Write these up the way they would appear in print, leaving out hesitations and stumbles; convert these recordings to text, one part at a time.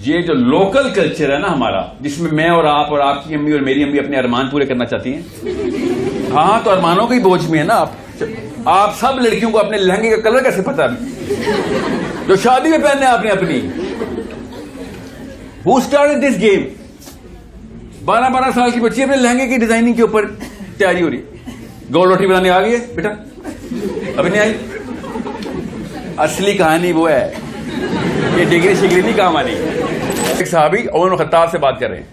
ये जो local culture है ना हमारा, जिसमें मैं और आपकी अम्मी और मेरी अम्मी अपने अरमान पूरे करना चाहती हैं। हाँ, तो अरमानों के बोझ में है ना आप सब लड़कियों को अपने लहंगे का कलर कैसे पता है जो शादी में पहनने आपने अपनी। Who started this game? 12-12 साल की बच्ची अपने लहंगे की डिजाइनिंग के ऊपर तैयारी हो रही है। गोल रोटी बनाने आ गई है बेटा? अभी नहीं आई। असली कहानी वो है, ये डिग्री शिग्री नहीं काम आनी। एक साहबी उमर बिन खत्ताब से बात कर रहे हैं,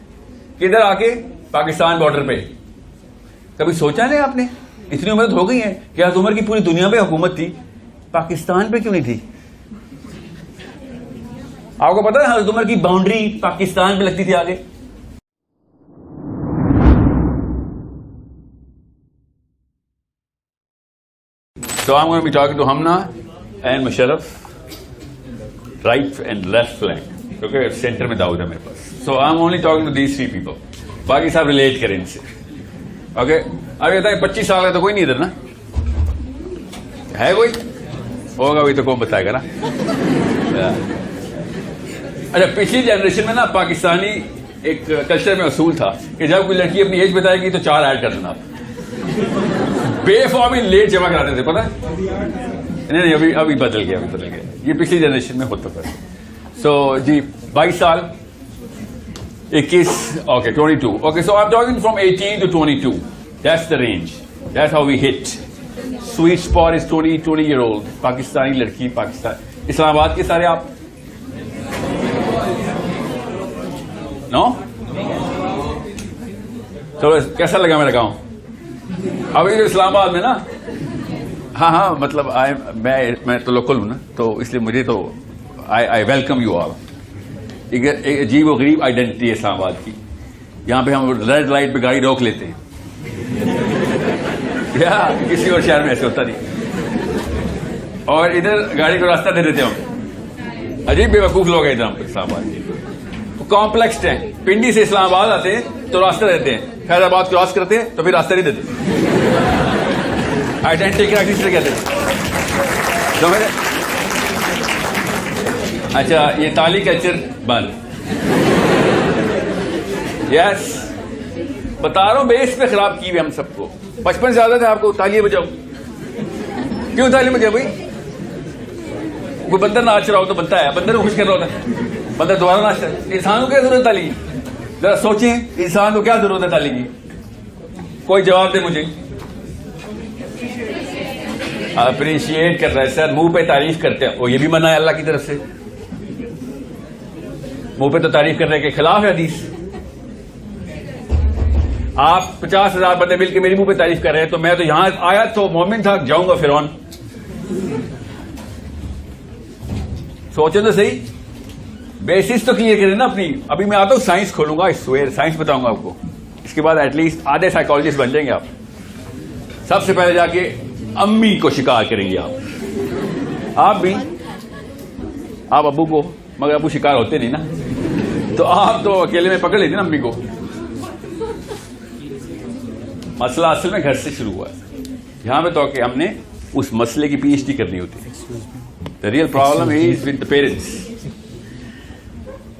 किधर आके पाकिस्तान बॉर्डर पे। कभी सोचा नहीं आपने, इतनी उम्र हो गई है कि हज़रत उमर की पूरी दुनिया पे हुकूमत थी, पाकिस्तान पे क्यों नहीं थी? आपको पता है हज़रत उमर की बाउंड्री पाकिस्तान पे लगती थी आगे। So I'm going to be talking to Hamna and Musharraf, right and left flank. Okay, center में दाऊद है मेरे पास. So I'm only talking to these three people. बाकी सब relate करें इनसे. Okay, अब ये बताएं 25 साल का तो कोई नहीं इधर ना? है कोई? होगा भी तो कौन बताएगा ना? अच्छा, पिछली जनरेशन में ना पाकिस्तानी एक कल्चर में असूल था कि जब कोई लड़की अपनी एज बताएगी तो 4 ऐड कर देना आप। बेफॉर्मी लेट जमा कराते थे, पता है? नहीं, अभी बदल गया, ये पिछली जनरेशन में होता था। सो जी 22 साल, 21, okay 22, okay. So I am talking from 18 to 22, that's the range, that's how we hit. Sweet spot is 20 year old Pakistani लड़की, पाकिस्तान, इस्लामाबाद के सारे आप नो? चलो, कैसा लगा मेरा गांव? अभी जो इस्लामाबाद में ना, हाँ, मतलब मैं तो लोकल हूं ना, तो इसलिए मुझे तो आई वेलकम यू ऑल। एक अजीब और गरीब आइडेंटिटी है इस्लामाबाद की। यहां पे हम रेड लाइट पे गाड़ी रोक लेते हैं, या किसी और शहर में ऐसे होता नहीं, और इधर गाड़ी को रास्ता दे देते हम। अजीब बेवकूफ लोग हैं इधर हम इस्लामाबाद के, कॉम्प्लेक्स है। पिंडी से इस्लामाबाद आते हैं तो रास्ता देते हैं, फैजाबाद क्रॉस करते हैं तो फिर रास्ता नहीं देते। आइडेंटिटी क्राइसिस से कहते हैं तो मेरे। अच्छा, ये ताली कल्चर बंद। यस, बता रहा हूं, बेस पे खराब की हुई हम सबको। बचपन से आदत है आपको तालियां बजाओ। क्यों ताली बजाओ भाई? कोई बंदर नाच रहा हो तो बनता है, बंदर को खुश कर रहा होता है, बंदर दोबारा नाचता है। इंसान को क्या जरूरत है ताली की? जरा सोचें, इंसान को क्या जरूरत है ताली की? कोई जवाब दे मुझे। अप्रिशिएट कर रहा है सर, मुंह पे तारीफ करते हैं, वो ये भी मना है अल्लाह की तरफ से। मुंह पे तो तारीफ करने के खिलाफ है हदीस। आप 50,000 बंदे मिलकर मेरी मुंह पे तारीफ कर रहे हैं, तो मैं तो यहां आया तो मोमिन था, जाऊंगा फिरौन। सोचो तो सही, बेसिस तो क्लियर करें ना अपनी। अभी मैं आता हूं, साइंस खोलूंगा, साइंस बताऊंगा आपको। इसके बाद एटलीस्ट आधे साइकोलॉजिस्ट बन जाएंगे आप। सबसे पहले जाके अम्मी को शिकार करेंगे आप भी, आप अबू को, मगर अबू शिकार होते नहीं ना, तो आप तो अकेले में पकड़ लेते ना अम्मी को। मसला असल में घर से शुरू हुआ है। यहां पे तो कि हमने उस मसले की पीएचडी करनी होती है। The real problem is with the parents,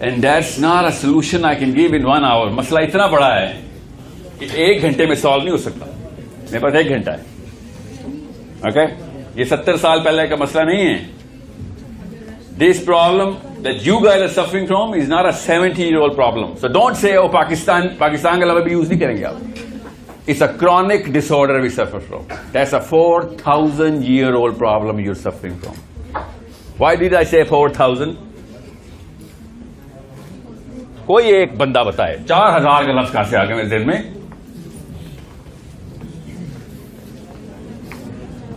and that's not a solution I can give in 1 hour। मसला इतना बड़ा है कि 1 घंटे में सॉल्व नहीं हो सकता। मेरे पास 1 घंटा है। ओके, ये 70 साल पहले का मसला नहीं है। This problem that you guys are suffering from is not a 70-year-old problem. So don't say O Pakistan का लफ्ज भी यूज नहीं करेंगे आप। It's a chronic disorder we suffer from. That's a 4,000-year-old problem you are suffering from. Why did I say 4,000? कोई एक बंदा बताए 4,000 का लफ्ज कहां से आ गया मेरे दिल में?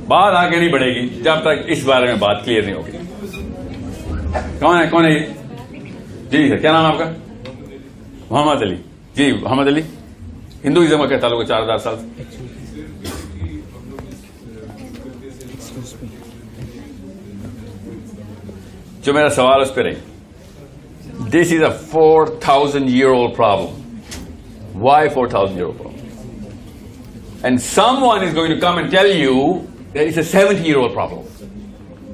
बात आगे नहीं बढ़ेगी जब तक इस बारे में बात क्लियर नहीं होगी। कौन है ये? जी सर, क्या नाम है आपका? मोहम्मद अली। जी मोहम्मद अली, हिंदुइज्म का क्या ताल्लुक है 4,000 साल से? जो मेरा सवाल उस पर रही, this is a 4,000-year-old problem. Why 4,000-year-old problem? And someone is going to come and tell you that it's a 70-year-old problem.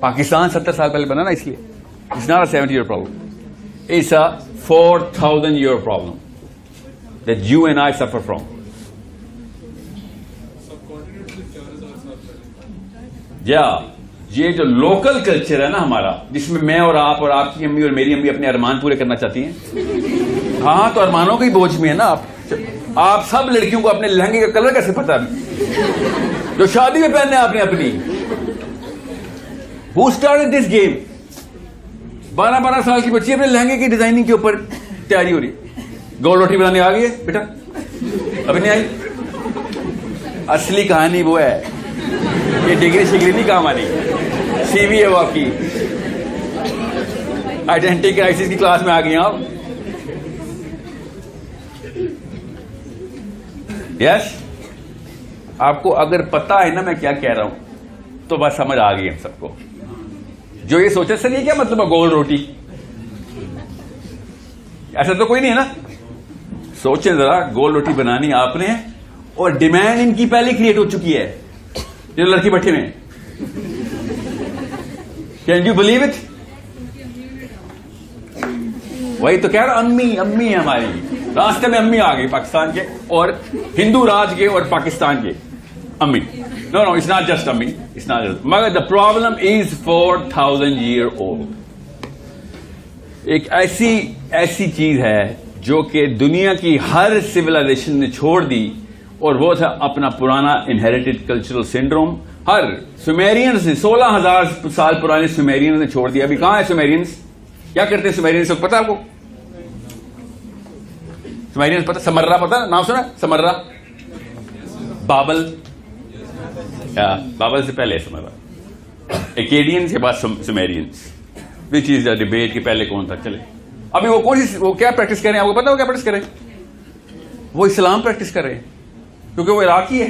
Pakistan 70 साल पहले बना ना, इसलिए it's not a 70-year problem. is a 4,000 year problem that you and I suffer from. ये जो local culture है ना हमारा, जिसमें मैं और आपकी अम्मी और मेरी अम्मी अपने अरमान पूरे करना चाहती हैं। हाँ, तो अरमानों के बोझ में है ना आप सब लड़कियों को अपने लहंगे का कलर कैसे पता है जो शादी में पहनने आपने अपनी। Who started this game? 12-12 साल की बच्ची अपने लहंगे की डिजाइनिंग के ऊपर तैयारी हो रही है। गोल रोटी बनाने आ गई है बेटा? अभी नहीं आई। असली कहानी वो है, ये डिग्री शिग्री नहीं काम आनी, सीवी है वो आपकी। आइडेंटिटी क्राइसिस की क्लास में आ गई आप। यस, आपको अगर पता है ना मैं क्या कह रहा हूं तो बस समझ आ गई हम सबको। जो ये सोचे सर ये क्या मतलब है गोल रोटी, ऐसा तो कोई नहीं है ना। सोचे जरा, गोल रोटी बनानी आपने और डिमांड इनकी पहले क्रिएट हो चुकी है। जो लड़की बैठे में, कैन यू बिलीव इट? वही तो कह रहा, अम्मी अम्मी है हमारी। रास्ते में अम्मी आ गई पाकिस्तान के और हिंदू राज के और पाकिस्तान के अम्मी। No no, it's not just अम्मी, इट्स नॉट जस्ट, मगर the problem is 4,000 year old. एक ऐसी चीज है जो कि दुनिया की हर सिविलाइजेशन ने छोड़ दी, और वो था अपना पुराना इनहेरिटेड कल्चरल सिंड्रोम। हर सुमेरियंस ने 16,000 साल पुराने सुमेरियंस ने छोड़ दिया। अभी कहां है सुमेरियंस? क्या करते हैं सुमेरियंस? पता आपको सुमेरियंस? पता? समर्रा पता? नाम सुना समर्रा? बाबल, बाबल से पहले समर्रा, एकेडियंस के बाद Sumerians. Which is the debate कि पहले कौन था। चले, अभी वो क्या प्रैक्टिस कर रहे हैं? आपको पता है वो क्या प्रैक्टिस कर रहे हैं? वो इस्लाम प्रैक्टिस कर रहे हैं, क्योंकि वो इराकी है।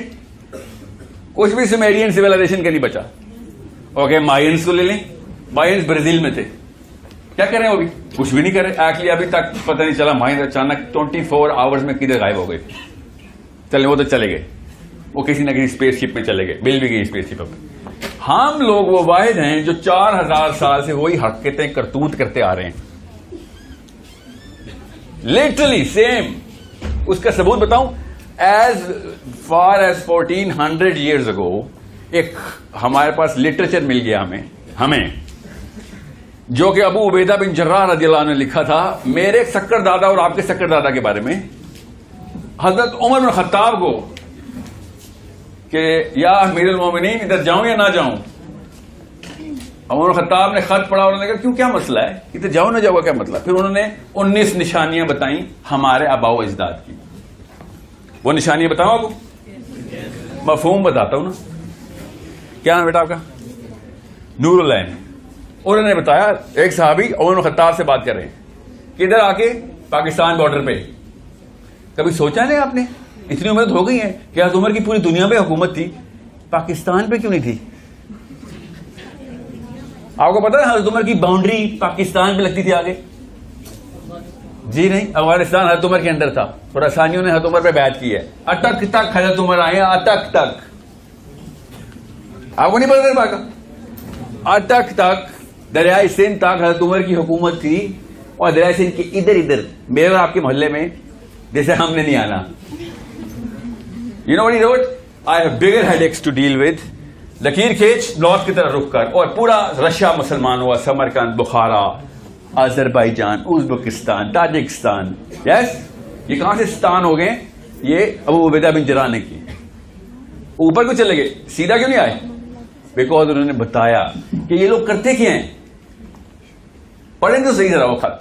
कुछ भी सुमेरियन सिविलाइजेशन का नहीं बचा। ओके, मायंस को ले लें, मायंस ब्राजील में थे, क्या कर रहे हैं वो भी? कुछ भी नहीं कर रहे। एक्चुअली अभी तक पता नहीं चला मायंस अचानक 24 आवर्स में किधर गायब हो गए। चले, वो तो चले गए, वो किसी न किसी स्पेसशिप में चले गए, बिल भी गई स्पेसशिप में। हम लोग वो वाहिद हैं जो 4,000 साल से वही हरकतें करतूत करते आ रहे हैं, लिटरली सेम। उसका सबूत बताऊं, as far as 1400 years ago एक हमारे पास लिटरेचर मिल गया हमें जो कि अबू उबैदा बिन जर्राह रज़ियल्लाहु अन्हु ने लिखा था मेरे सक्कर दादा और आपके सक्कर दादा के बारे में। हजरत उमर बिन खत्ताब को कि या अमीरुल मोमिनीन इधर जाऊं या ना जाऊं। उमर बिन खत्ताब ने खत पढ़ा, उन्होंने कहा क्यों, क्या मसला है, इधर जाओ ना जाओ क्या मतलब? फिर उन्होंने 19 निशानियां बताई हमारे आबाओ अजदाद की। वो निशानियां बताऊं आपको? मफहूम बताता हूं ना। क्या नाम बेटा आपका? नूरुल ऐन। उन्होंने बताया एक सहाबी उमर बिन खत्ताब से बात कर रहे हैं किधर आके, पाकिस्तान बॉर्डर पे। कभी सोचा नहीं आपने, इतनी उम्र हो गई है कि हज़रत उमर की पूरी दुनिया पे हुकूमत थी, पाकिस्तान पे क्यों नहीं थी? आपको पता है हज़रत उमर की बाउंड्री पाकिस्तान पे लगती थी आगे? जी नहीं, अफगानिस्तान हज़रत उमर के अंदर था और आसानियों ने हज़रत उमर पे बैत की है। अटक तक हज़रत उमर आए, अटक तक। आपको नहीं पता बात का? अटक तक दरियाई सिंध तक हज़रत उमर की हुकूमत थी, और दरियाई सिंध के इधर इधर मेरे और आपके मोहल्ले में जैसे हमने नहीं आना। You know what he wrote? I have bigger headaches to deal with. लकीर खींच नॉर्थ की तरफ रुक कर, और पूरा रशिया मुसलमान हुआ, समरकंद, बुखारा, अजरबैजान, उज्बेकिस्तान, ताजिकिस्तान। यस, ये कहां से स्थान हो गए? ये अबू उबैदा बिन जर्राह ने की। ऊपर क्यों चले गए, सीधा क्यों नहीं आए? बिकॉज उन्होंने बताया कि ये लोग करते क्या हैं। पढ़ें तो सही जरा वो खत।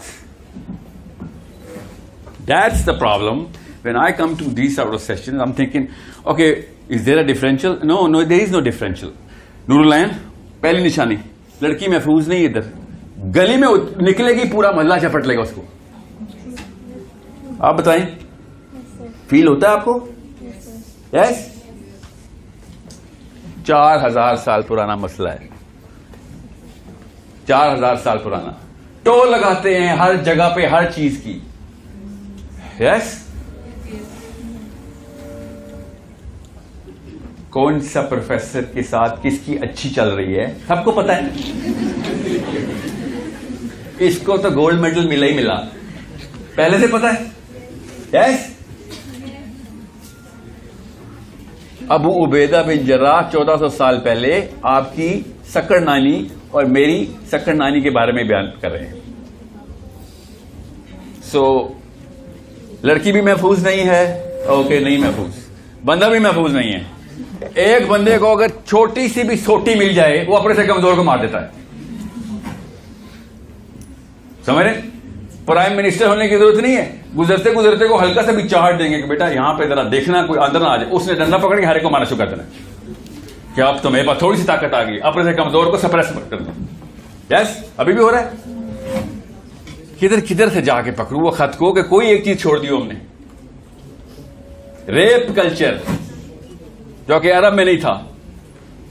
That's the problem. When I come to these sort of sessions, I'm thinking, okay, is there a differential? No, there is no differential. Noorul Ain, पहली निशानी, लड़की महफूज नहीं इधर, गली में निकलेगी पूरा मोहल्ला चपट लेगा उसको। आप बताएं, फील होता है आपको? यस, 4,000 साल पुराना मसला है, 4,000 साल पुराना। टोल लगाते हैं हर जगह पे हर चीज की। यस, कौन सा प्रोफेसर के साथ किसकी अच्छी चल रही है सबको पता है। इसको तो गोल्ड मेडल मिला ही मिला, पहले से पता है। यस, अबू उबैदा बिन जर्राह 1400 साल पहले आपकी सक्कर नानी और मेरी सक्कर नानी के बारे में बयान कर रहे हैं। सो लड़की भी महफूज नहीं है, ओके, नहीं महफूज, बंदा भी महफूज नहीं है। एक बंदे को अगर छोटी सी भी सोटी मिल जाए वो अपने से कमजोर को मार देता है, समझ रहे? प्राइम मिनिस्टर होने की जरूरत नहीं है, गुजरते गुजरते को हल्का सा भी चार्ट देंगे कि बेटा यहां पे जरा देखना कोई अंदर ना आ जाए, उसने डंडा पकड़ के हरे को मारना शुरू कर देना कि अब तो मेरे पास थोड़ी सी ताकत आ गई, अपने से कमजोर को सप्रेस कर दो। यस, अभी भी हो रहा है। किधर किधर से जाके पकड़ू वो खत को कि कोई एक चीज छोड़ दी हमने। रेप कल्चर जो कि अरब में नहीं था,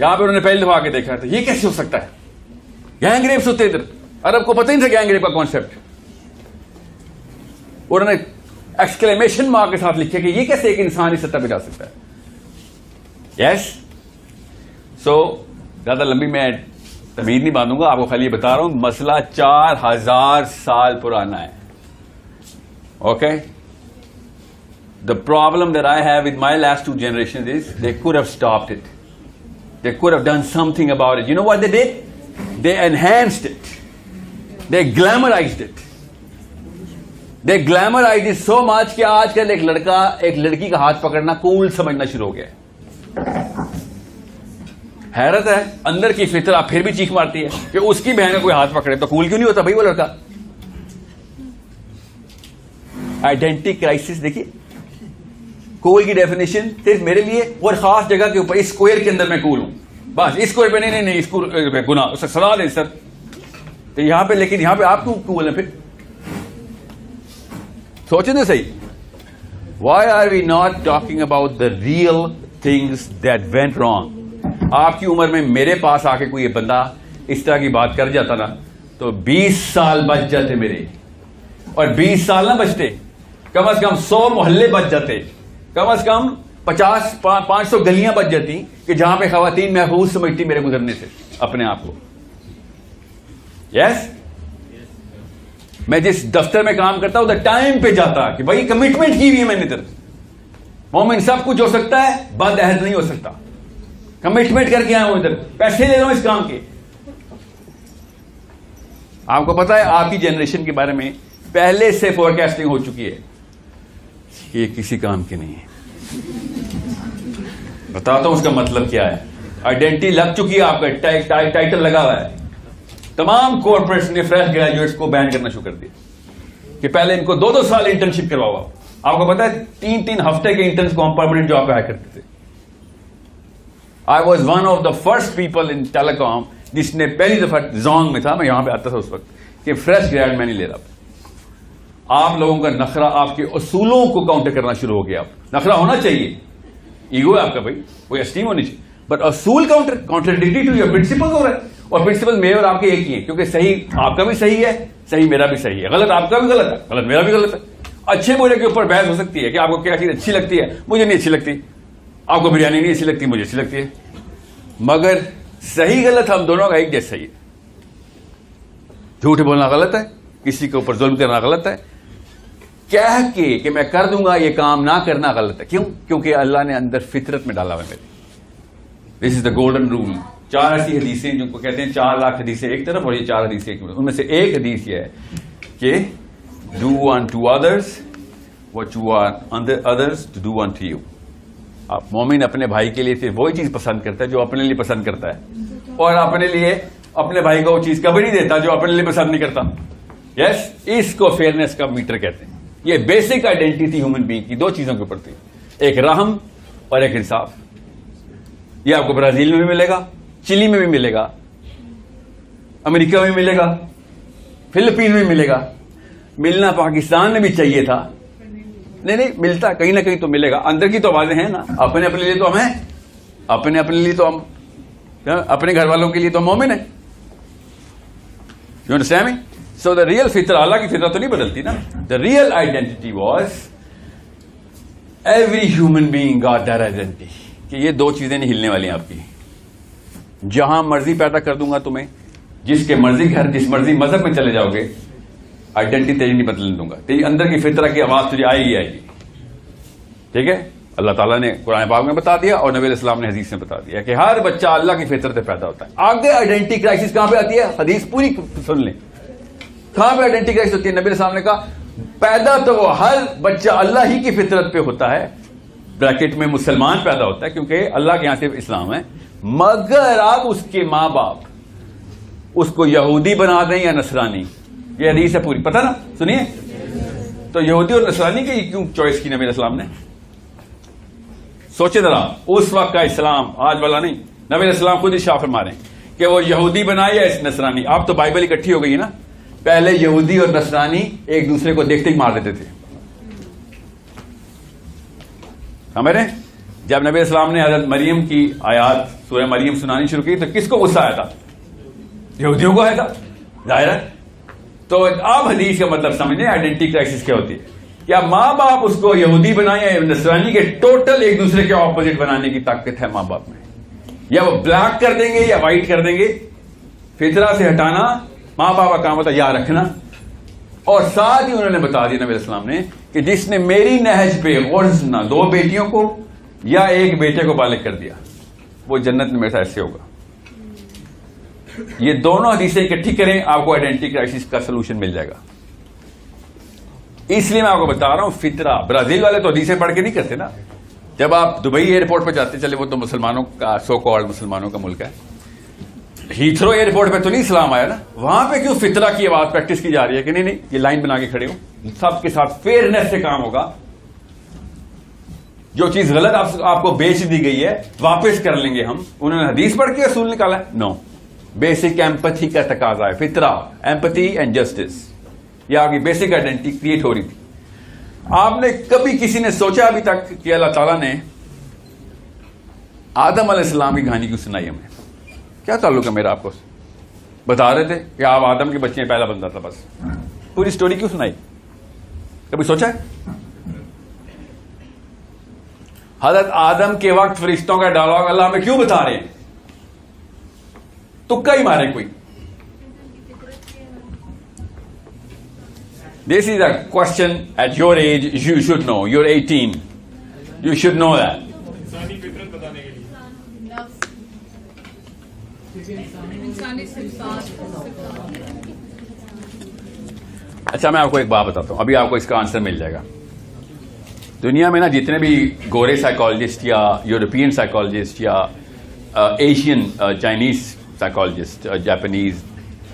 यहां पे उन्होंने पहली दफा आके देखा था, ये कैसे हो सकता है? गैंग रेप्स होते इधर, अरब को पता ही नहीं था गैंग रेप का कॉन्सेप्ट। उन्होंने एक्सक्लेमेशन मार्क के साथ लिखे कि ये कैसे एक इंसान इस सत्ता पे जा सकता है। यस, सो ज्यादा लंबी मैं तमीज नहीं बांधूंगा, आपको खाली ये बता रहा हूं मसला 4000 साल पुराना है। Okay, the problem that I have with my last 2 generations is they could have stopped it, they could have done something about it. You know what they did? They enhanced it, they glamorised it, they glamorised it so much कि आजकल एक लड़का एक लड़की का हाथ पकड़ना cool समझना शुरू हो गया। हैरत है, अंदर की फितरा फिर भी चीख मारती है कि उसकी बहन का कोई हाथ पकड़े तो कूल क्यों नहीं होता भाई वो लड़का। आइडेंटिटी क्राइसिस देखिए, कूल की डेफिनेशन सिर्फ मेरे लिए और खास जगह के ऊपर, इस स्क्वायर के अंदर मैं कूल हूं, बस इस स्क्वायर पे नहीं, इस स्क्वायर पे गुना, उसे सलाह दें सर, तो यहां पे, लेकिन यहां पे आप क्यों कूल है? फिर सोचें तो सही, why are we not talking about the real things that went wrong? आपकी उम्र में मेरे पास आके कोई बंदा इस तरह की बात कर जाता ना तो 20 साल बच जाते मेरे, और 20 साल ना बचते, कम से कम 100 मोहल्ले बच जाते, कम से कम 500 गलियां बच जाती कि जहां पे खवातीन महफूज समझती मेरे गुजरने से अपने आप को। यस, मैं जिस दफ्तर में काम करता हूं उधर टाइम पे जाता कि भाई कमिटमेंट की हुई है मैंने इधर। मोमिन सब कुछ हो सकता है, बदअहद नहीं हो सकता। कमिटमेंट करके आया हूं इधर, पैसे ले रहा हूं इस काम के। आपको पता है आपकी जनरेशन के बारे में पहले से फोरकास्टिंग हो चुकी है कि ये किसी काम की नहीं है। बताता हूं उसका मतलब क्या है। आइडेंटिटी लग चुकी है, आपका टाइटल लगा हुआ है। तमाम कॉर्पोरेट्स ने फ्रेश ग्रेजुएट्स को बैन करना शुरू कर दिया कि पहले इनको 2-2 साल इंटर्नशिप करवाओ। आपको पता है 3-3 हफ्ते के इंटर्न्स को हम परमानेंट जॉब पे हायर करते थे। I was one of the first people in telecom जिसने पहली दफा जोंग में था, मैं यहां पे आता था उस वक्त, कि फ्रेश ग्रेड मैं नहीं ले रहा। आप लोगों का नखरा आपके असूलों को काउंटर करना शुरू हो गया। नखरा होना चाहिए, ईगो है आपका भाई, कोई एस्टीम होनी चाहिए, बट असूल काउंटरडिक्टरी टू योर प्रिंसिपल हो रहा है। और प्रिंसिपल मेरे और आपके एक ही है, क्योंकि सही आपका भी सही है, सही मेरा भी सही है, गलत आपका भी गलत है, गलत मेरा भी गलत है। अच्छे बुरे के ऊपर बहस हो सकती है कि आपको क्या चीज अच्छी लगती है, मुझे नहीं अच्छी लगती, आपको बिरयानी नहीं अच्छी लगती, मुझे अच्छी लगती है, मगर सही गलत हम दोनों का एक जैसा ही है। झूठ बोलना गलत है, किसी के ऊपर जुल्म करना गलत है, कह के कि मैं कर दूंगा ये काम ना करना गलत है। क्यों? क्योंकि अल्लाह ने अंदर फितरत में डाला हुआ है मेरे। This is the golden rule. 4 ऐसी हदीसें जिनको कहते हैं 4 लाख हदीसें एक तरफ और ये 4 हदीसें एक तरफ, उनमें से एक हदीस ये है कि do unto others what you want others to do unto you. आप मोमिन अपने भाई के लिए सिर्फ वही चीज पसंद करता है जो अपने लिए पसंद करता है, और अपने लिए अपने भाई को वो चीज कभी नहीं देता जो अपने लिए पसंद नहीं करता। यस, इसको फेयरनेस का मीटर कहते हैं। ये बेसिक आइडेंटिटी ह्यूमन बीइंग की 2 चीजों के ऊपर थी, एक रहम और एक इंसाफ। ये आपको ब्राजील में भी मिलेगा, चिली में भी मिलेगा, अमेरिका में मिलेगा, फिलीपीन में मिलेगा। मिलना पाकिस्तान में भी चाहिए था, नहीं मिलता, कहीं ना कहीं तो मिलेगा। अंदर की तो आवाजें हैं ना, अपने अपने लिए तो हम हैं, अपने अपने लिए तो हम, अपने घर वालों के लिए तो हम मोमिन है। You understand me? So the real फितरा, अल्लाह की फितरा तो नहीं बदलती ना। The real identity was every human being got that identity कि ये 2 चीजें नहीं हिलने वाली आपकी। जहां मर्जी पैदा कर दूंगा तुम्हें, जिसके मर्जी घर, जिस मर्जी मजहब में चले जाओगे, आइडेंटिटी तेरी नहीं बदलने दूंगा, तेरी अंदर की फितरा की आवाज तुझे आएगी आएगी। ठीक है, अल्लाह ताला ने कुरान पाक में बता दिया और नबी इस्लाम ने हदीस में बता दिया कि हर बच्चा अल्लाह की फितरत से पैदा होता है। आगे आइडेंटिटी क्राइसिस कहां पे आती है, हदीस पूरी सुन लें, कहां पे आइडेंटिटी क्राइसिस होती है। नबी इस्लाम ने कहा पैदा तो वो हर बच्चा अल्लाह ही की फितरत पे होता है, ब्रैकेट में मुसलमान पैदा होता है क्योंकि अल्लाह के यहां से इस्लाम है, मगर अब उसके मां बाप उसको यहूदी बना दें या नसरानी, ये हदीस है पूरी, पता ना, सुनिए। तो यहूदी और नसरानी की क्यों चॉइस की नबी इस्लाम ने, सोचे जरा, उस वक्त का इस्लाम, आज वाला नहीं। नबी इस्लाम खुद इरशाद फरमा रहे हैं कि वो यहूदी बनाए या नसरानी। अब तो बाइबल इकट्ठी हो गई है ना, पहले यहूदी और नसरानी एक दूसरे को देखते ही मार देते थे। समझ रहे? जब नबी इस्लाम ने हजरत मरियम की आयत सूरह मरियम सुनानी शुरू की तो किसको गुस्सा आया था, यहूदियों को आया था, जाहिर है। तो अब हदीस का मतलब समझे आइडेंटिटी क्राइसिस क्या होती है, क्या मां बाप उसको यहूदी बनाए या नसरानी के टोटल एक दूसरे के ऑपोजिट बनाने की ताकत है मां बाप में, या वो ब्लैक कर देंगे या व्हाइट कर देंगे। फितरा से हटाना मां बाप का काम होता है, याद रखना। और साथ ही उन्होंने बता दिया नबी इस्लाम ने कि जिसने मेरी नहज पे गौर से सुना, 2 बेटियों को या 1 बेटे को बालिग कर दिया, वो जन्नत में मेरे साथ ऐसे होगा। ये दोनों हदीसें इकट्ठी करें, आपको आइडेंटिटी क्राइसिस का सलूशन मिल जाएगा। इसलिए मैं आपको बता रहा हूं फितरा। ब्राजील वाले तो हदीसें पढ़ के नहीं करते ना। जब आप दुबई एयरपोर्ट पर जाते, चले वो तो मुसलमानों का, सो कॉल्ड मुसलमानों का मुल्क है, हीथ्रो एयरपोर्ट पे तो नहीं इस्लाम आया ना, वहां पे क्यों फितरा की आवाज प्रैक्टिस की जा रही है कि नहीं नहीं ये लाइन बना के खड़े हो, सबके साथ फेयरनेस से काम होगा, जो चीज गलत आपको बेच दी गई है वापस कर लेंगे हम। उन्होंने हदीस पढ़ के असूल निकाला है? नो, बेसिक एम्पैथी का तकाजा है, फितरा, एम्पैथी एंड जस्टिस, ये आपकी बेसिक आइडेंटिटी क्रिएट हो रही थी। आपने कभी किसी ने सोचा अभी तक कि अल्लाह ताला ने आदम अलैहिस्सलाम की कहानी क्यों सुनाई हमें? क्या ताल्लुक है मेरा आपको? बता रहे थे कि आप आदम के बच्चे में पहला बंदा था, बस पूरी स्टोरी क्यों सुनाई? कभी सोचा है? हजरत आदम के वक्त फरिश्तों का डायलॉग अल्लाह हमें क्यों बता रहे हैं? तुक्का ही मारे कोई। This is a question at your age you should know. You're 18. You should know that. इंसानी फितरत बताने के लिए। अच्छा, मैं आपको एक बात बताता हूं, अभी आपको इसका आंसर मिल जाएगा। दुनिया में ना जितने भी गोरे साइकोलॉजिस्ट या यूरोपियन साइकोलॉजिस्ट या Asian Chinese psychologist, Japanese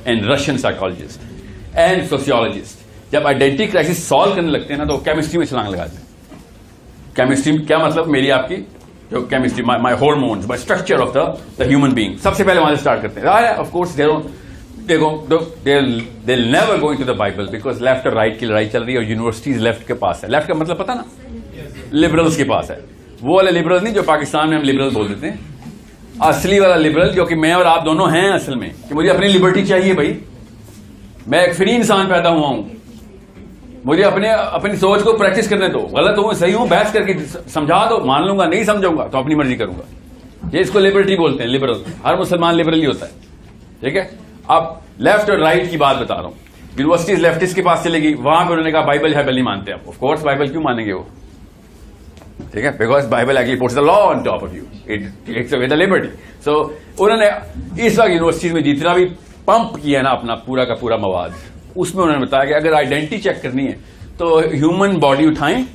and Russian psychologist and sociologist जब आइडेंटिटी क्राइसिस सॉल्व करने लगते हैं ना तो केमिस्ट्री में छलांग लगाते हैं। केमिस्ट्री क्या मतलब? मेरी आपकी जो chemistry, my hormones, my structure of the human being, सबसे पहले वहां से स्टार्ट करते हैं। Of course they'll never go into the Bible because left और राइट की लड़ाई चल रही है और यूनिवर्सिटीज लेफ्ट के पास है। लेफ्ट का मतलब पता ना, लिबरल्स के पास है। वो वाले लिबरल नहीं जो पाकिस्तान में हम लिबरल बोल देते हैं, असली वाला लिबरल जो कि मैं और आप दोनों हैं असल में, कि मुझे अपनी लिबर्टी चाहिए भाई, मैं एक फ्री इंसान पैदा हुआ हूं, मुझे अपनी सोच को प्रैक्टिस करने दो, गलत हूं सही हूं बहस करके समझा दो, मान लूंगा, नहीं समझाऊंगा तो अपनी मर्जी करूंगा। ये इसको लिबर्टी बोलते हैं, लिबरल। हर मुसलमान लिबरल ही होता है, ठीक है। अब लेफ्ट और राइट की बात बता रहा हूं। यूनिवर्सिटीज लेफ्टिस्ट के पास चलेगी, वहां पर उन्होंने कहा बाइबल है, नहीं मानते आप। ऑफ कोर्स बाइबल क्यों मानेंगे वो, ठीक है, because Bible actually puts the law on top of you, it takes away the liberty. So उन्होंने इस वक्त यूनिवर्सिटीज में जितना भी पंप किया ना अपना पूरा का पूरा मवाद, उसमें उन्होंने बताया कि अगर आइडेंटिटी चेक करनी है तो ह्यूमन बॉडी उठाएं,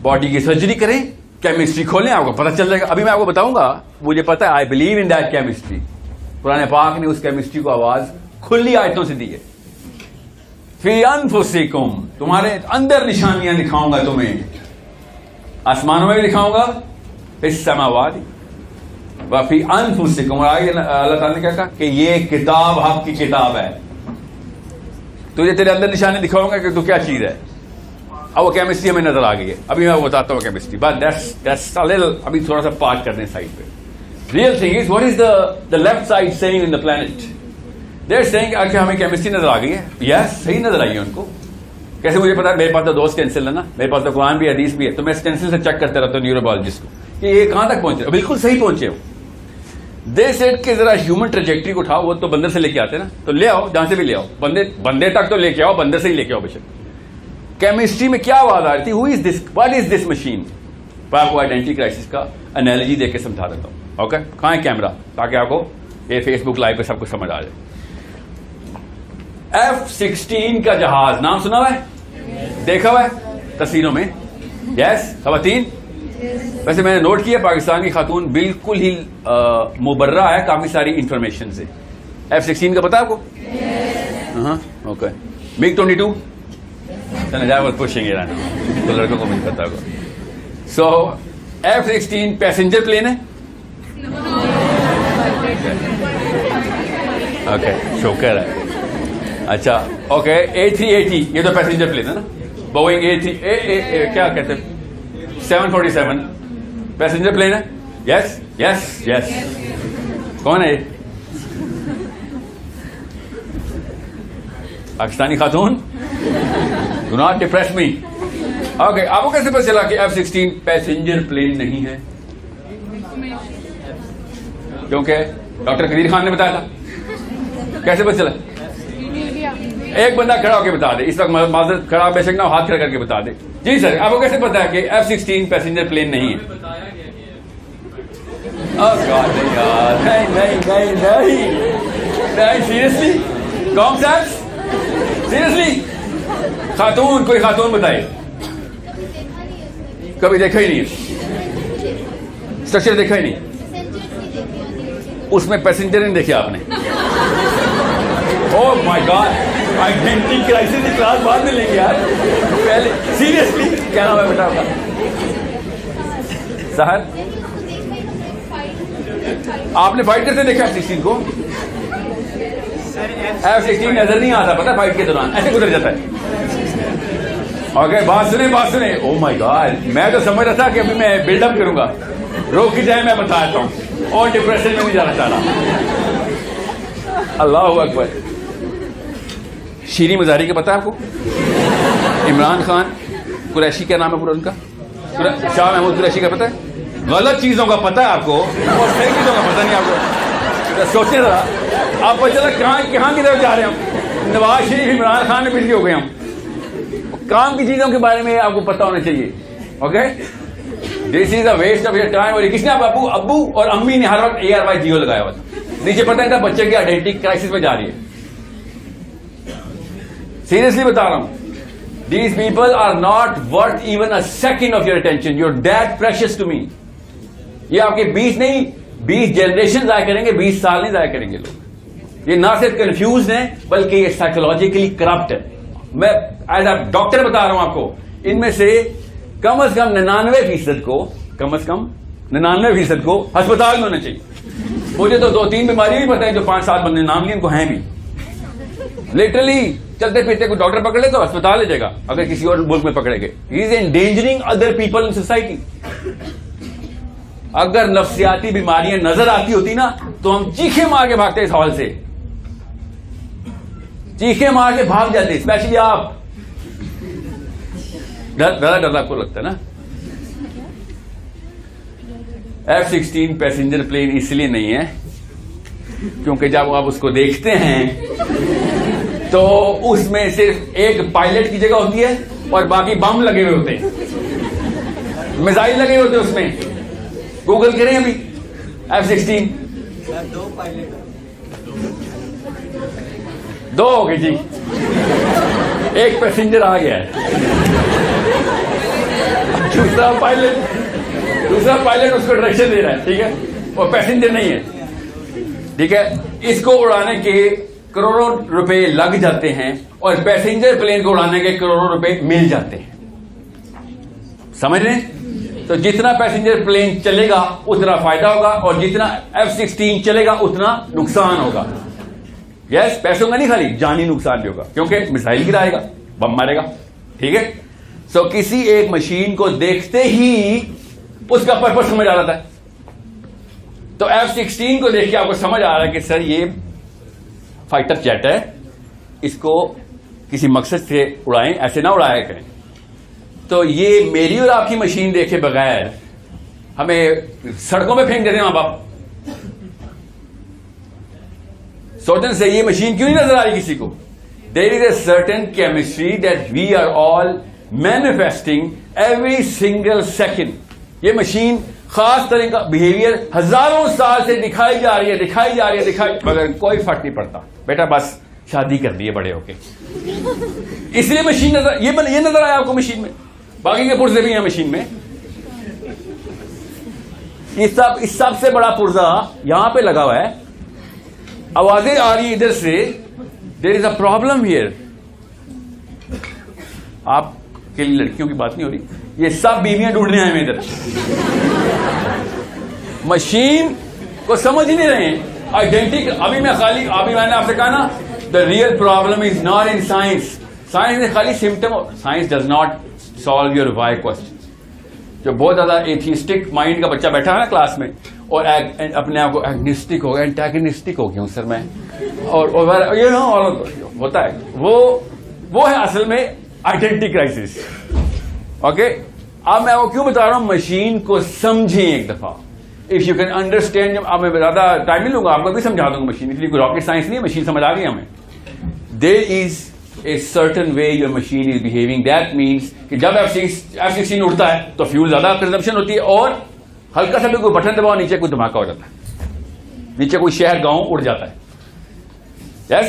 बॉडी की सर्जरी करें, केमिस्ट्री खोलें, आपको पता चल जाएगा। अभी मैं आपको बताऊंगा, मुझे पता है, I believe in that chemistry. Quran पाक ने उस केमिस्ट्री को आवाज खुली आयतों से दी है। फी अनफुसिकुम, तुम्हारे अंदर निशानियां दिखाऊंगा तुम्हें, आसमानों में भी दिखाऊंगा, इस समावादी वफी अनफुसिकुम। और आगे अल्लाह ताला ने क्या कहा कि ये किताब आपकी किताब है, तुझे तेरे अंदर निशानी दिखाऊंगा कि तू क्या चीज है। अब वो केमिस्ट्री हमें नजर आ गई है, अभी मैं बताता हूँ chemistry, but that's a little, अभी थोड़ा सा पार्ट करने साइड पे। Real thing is what is the left side saying in the planet? They are saying कि हमें केमिस्ट्री नजर आ गई है। यस, सही नजर आई है उनको। कैसे मुझे पता है? मेरे पास तो 2 स्टेंसिल है ना, मेरे पास तो कुरान भी हदीस भी है, तो मैं स्टेंसिल से चेक करते रहता हूँ न्यूरोबायोलॉजिस्ट को कि ये कहां तक पहुंचे। बिल्कुल सही पहुंचे हो, दे सेड कि जरा ह्यूमन ट्रेजेक्ट्री को उठाओ, वो तो बंदर से लेके आते ना, तो ले आओ, जहां से भी ले आओ, बंदे तक तो लेके आओ, बंदर से ही लेके आओ बेशक। केमिस्ट्री में क्या आवाज आ रही थी, who is this, what is this machine. पर आपको आइडेंटिटी क्राइसिस का एनालॉजी देके समझा देता हूं। ओके, कहां है कैमरा, ताकि आपको ये फेसबुक लाइव पे सब कुछ समझ आ जाए। F-16 का जहाज नाम सुना हुआ है, देखा हुआ है तस्वीरों में, यस खवातीन। वैसे मैंने नोट किया पाकिस्तान की खातून बिल्कुल ही मुबर्रा है काफी सारी इंफॉर्मेशन से। F-16 का पता है आपको? हाँ, ओके। MiG-22 पुशेंगे तो लड़कों को मुझे पता होगा। सो F-16 पैसेंजर प्लेन है, ओके, शोकर है। अच्छा, ओके, A380 ये तो पैसेंजर प्लेन है ना, बोइंग क्या कहते हैं 747 पैसेंजर प्लेन है। यस यस यस, कौन है ये? पाकिस्तानी खातून, do not depress me. Okay, आपको कैसे पता चला कि F-16 पैसेंजर प्लेन नहीं है? क्योंकि डॉक्टर कदीर खान ने बताया था। कैसे पता चला? एक बंदा खड़ा होकर बता दे, इस वक्त माजरत खड़ा बेशक ना, हाथ खड़ा करके बता दे। जी सर, आपको कैसे पता है कि F-16 पैसेंजर प्लेन नहीं है? नहीं, सीरियसली कौन सा? सीरियसली खातून, कोई खातून बताए? कभी देखा ही नहीं, स्ट्रक्चर देखा ही नहीं, उसमें पैसेंजर नहीं देखे आपने? Oh my God, identity crisis की क्लास बाद में लेंगे यार, पहले सीरियसली क्या नाम है बेटा आपका? सर आपने फाइट करते देखा F-16 को? F-16 नजर नहीं आता, पता फाइट के दौरान ऐसे गुजर जाता है। ओके, बात सुने। ओह माय गॉड, मैं तो समझ रहा था कि अभी मैं बिल्डअप करूंगा, रोक की जाए मैं बताता हूं, और डिप्रेशन में नहीं जाना चाह रहा। अल्लाह अकबर। शीरी मजारी का पता है आपको? इमरान खान कुरैशी, क्या नाम है पूरा उनका? शाह महमूद कुरैशी का पता है? गलत चीजों का पता है आपको और सही चीजों का पता नहीं आपको। सोचते जरा, आप पता चला कहां की तरफ जा रहे हैं हम। नवाज शरीफ, इमरान खान में बिजली हो गए हम। काम की चीजों के बारे में आपको पता होना चाहिए। Okay, this is a waste of your time. और किसने अब्बू और अम्मी ने हर वक्त ARY जियो लगाया हुआ था, नीचे पता नहीं था बच्चे की आइडेंटिटी क्राइसिस में जा रही है। सीरियसली बता रहा हूं, these people are not worth even a second of your attention. Your that precious to me. ये आपके 20 जनरेशन जाया करेंगे, 20 साल नहीं जाया करेंगे लोग। ये ना सिर्फ कंफ्यूज हैं बल्कि ये साइकोलॉजिकली करप्ट है। मैं एज अ डॉक्टर बता रहा हूं आपको, इनमें से कम 99% को अस्पताल में होना चाहिए। मुझे तो 2-3 बीमारी भी पता है जो 5-7 बंदे नाम लिए, इनको हैं भी। लिटरली चलते फिरते कोई डॉक्टर पकड़े तो अस्पताल ले जाएगा अगर किसी और मुल्क में पकड़ेंगे। He is endangering other people in society. अगर नफ्सियाती बीमारियां नजर आती होती ना तो हम चीखे मार के भागते इस हॉल से, चीखे मार के भाग जाते। स्पेशली आप, डर आपको लगता है ना। F-16 पैसेंजर प्लेन इसलिए नहीं है क्योंकि जब आप उसको देखते हैं तो उसमें सिर्फ एक पायलट की जगह होती है और बाकी बम लगे हुए होते हैं, मिसाइल लगे हुए होते हैं उसमें। गूगल करें अभी F-16। 2 हो गए जी, एक पैसेंजर आ गया है, दूसरा पायलट उसको डायरेक्शन दे रहा है, ठीक है, और पैसेंजर नहीं है, ठीक है। इसको उड़ाने के करोड़ों रुपए लग जाते हैं और पैसेंजर प्लेन को उड़ाने के करोड़ों रुपए मिल जाते हैं। समझ रहे हैं? तो जितना पैसेंजर प्लेन चलेगा उतना फायदा होगा और जितना F-16 चलेगा उतना नुकसान होगा। यस, पैसों का नहीं, खाली जानी नुकसान भी होगा क्योंकि मिसाइल गिराएगा, बम मारेगा, ठीक है। सो किसी एक मशीन को देखते ही उसका पर्पस समझ आ जाता है। तो F-16 को देख के आपको समझ आ रहा है कि सर ये फाइटर जेट है, इसको किसी मकसद से उड़ाएं, ऐसे ना उड़ाया करें। तो ये मेरी और आपकी मशीन देखे बगैर हमें सड़कों पे फेंक देते हैं मां बाप, सोचने से ये मशीन क्यों नहीं नजर आ रही किसी को? There is a certain chemistry that we are all manifesting every single second. ये मशीन खास तरह का बिहेवियर हजारों साल से दिखाई जा रही है, मगर कोई फर्क नहीं पड़ता. बेटा बस शादी कर दी है बड़े होके, इसलिए मशीन नजर, ये नजर आया आपको मशीन में. बाकी के पुर्जे भी हैं मशीन में. इस सबसे बड़ा पुर्जा यहां पे लगा हुआ है. आवाजें आ रही इधर से. There is a problem here. आपके लिए लड़कियों की बात नहीं हो रही, ये सब बीवियां ढूंढने आए हैं इधर. मशीन को समझ ही नहीं रहे हैं. आइडेंटिटी अभी मैंने आपसे कहा ना, the real problem is not in science. Science ने खाली symptom, science does not solve your why question. जो बहुत ज्यादा एथिस्टिक माइंड का बच्चा बैठा है ना क्लास में और अपने आप को एग्निस्टिक हो गया, एंटागनिस्टिक हो गया हूं सर मैं, और ये होता है, वो है असल में आइडेंटिटी क्राइसिस. ओके, अब मैं वो क्यों बता रहा हूं, मशीन को समझें एक दफा. इफ यू कैन अंडरस्टैंड, अब मैं ज्यादा टाइम नहीं लूंगा, आपको भी समझा दूंगा मशीन, इसलिए कोई रॉकेट साइंस नहीं है, मशीन समझ आ गई हमें. There is a certain way your machine is behaving. That means कि जब F-16 उड़ता है तो फ्यूल ज्यादा कंजम्पशन होती है, और हल्का सा भी कोई बटन दबाओ नीचे कोई धमाका हो जाता है, नीचे कोई शहर गांव उड़ जाता है. यस,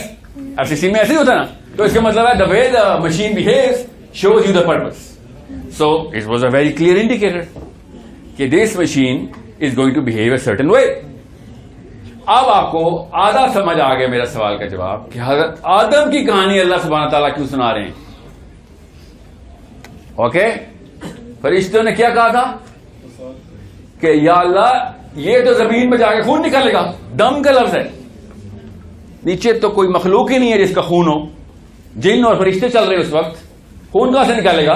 F-16 में ऐसे ही होता है ना. तो इसका मतलब है the way the machine behaves shows you the purpose. So it was a very clear indicator कि this machine is going to behave a certain way. अब आपको आधा समझ आ गया मेरा सवाल का जवाब कि हजरत आदम की कहानी अल्लाह सुब्हानहू तआला क्यों सुना रहे हैं. ओके, फरिश्तों ने क्या कहा था कि या अल्लाह ये तो जमीन में जाके खून निकलेगा. दम का लफ्ज है, नीचे तो कोई मखलूक ही नहीं है जिसका खून हो. जिन और फरिश्ते चल रहे उस वक्त, खून कहां से निकालेगा?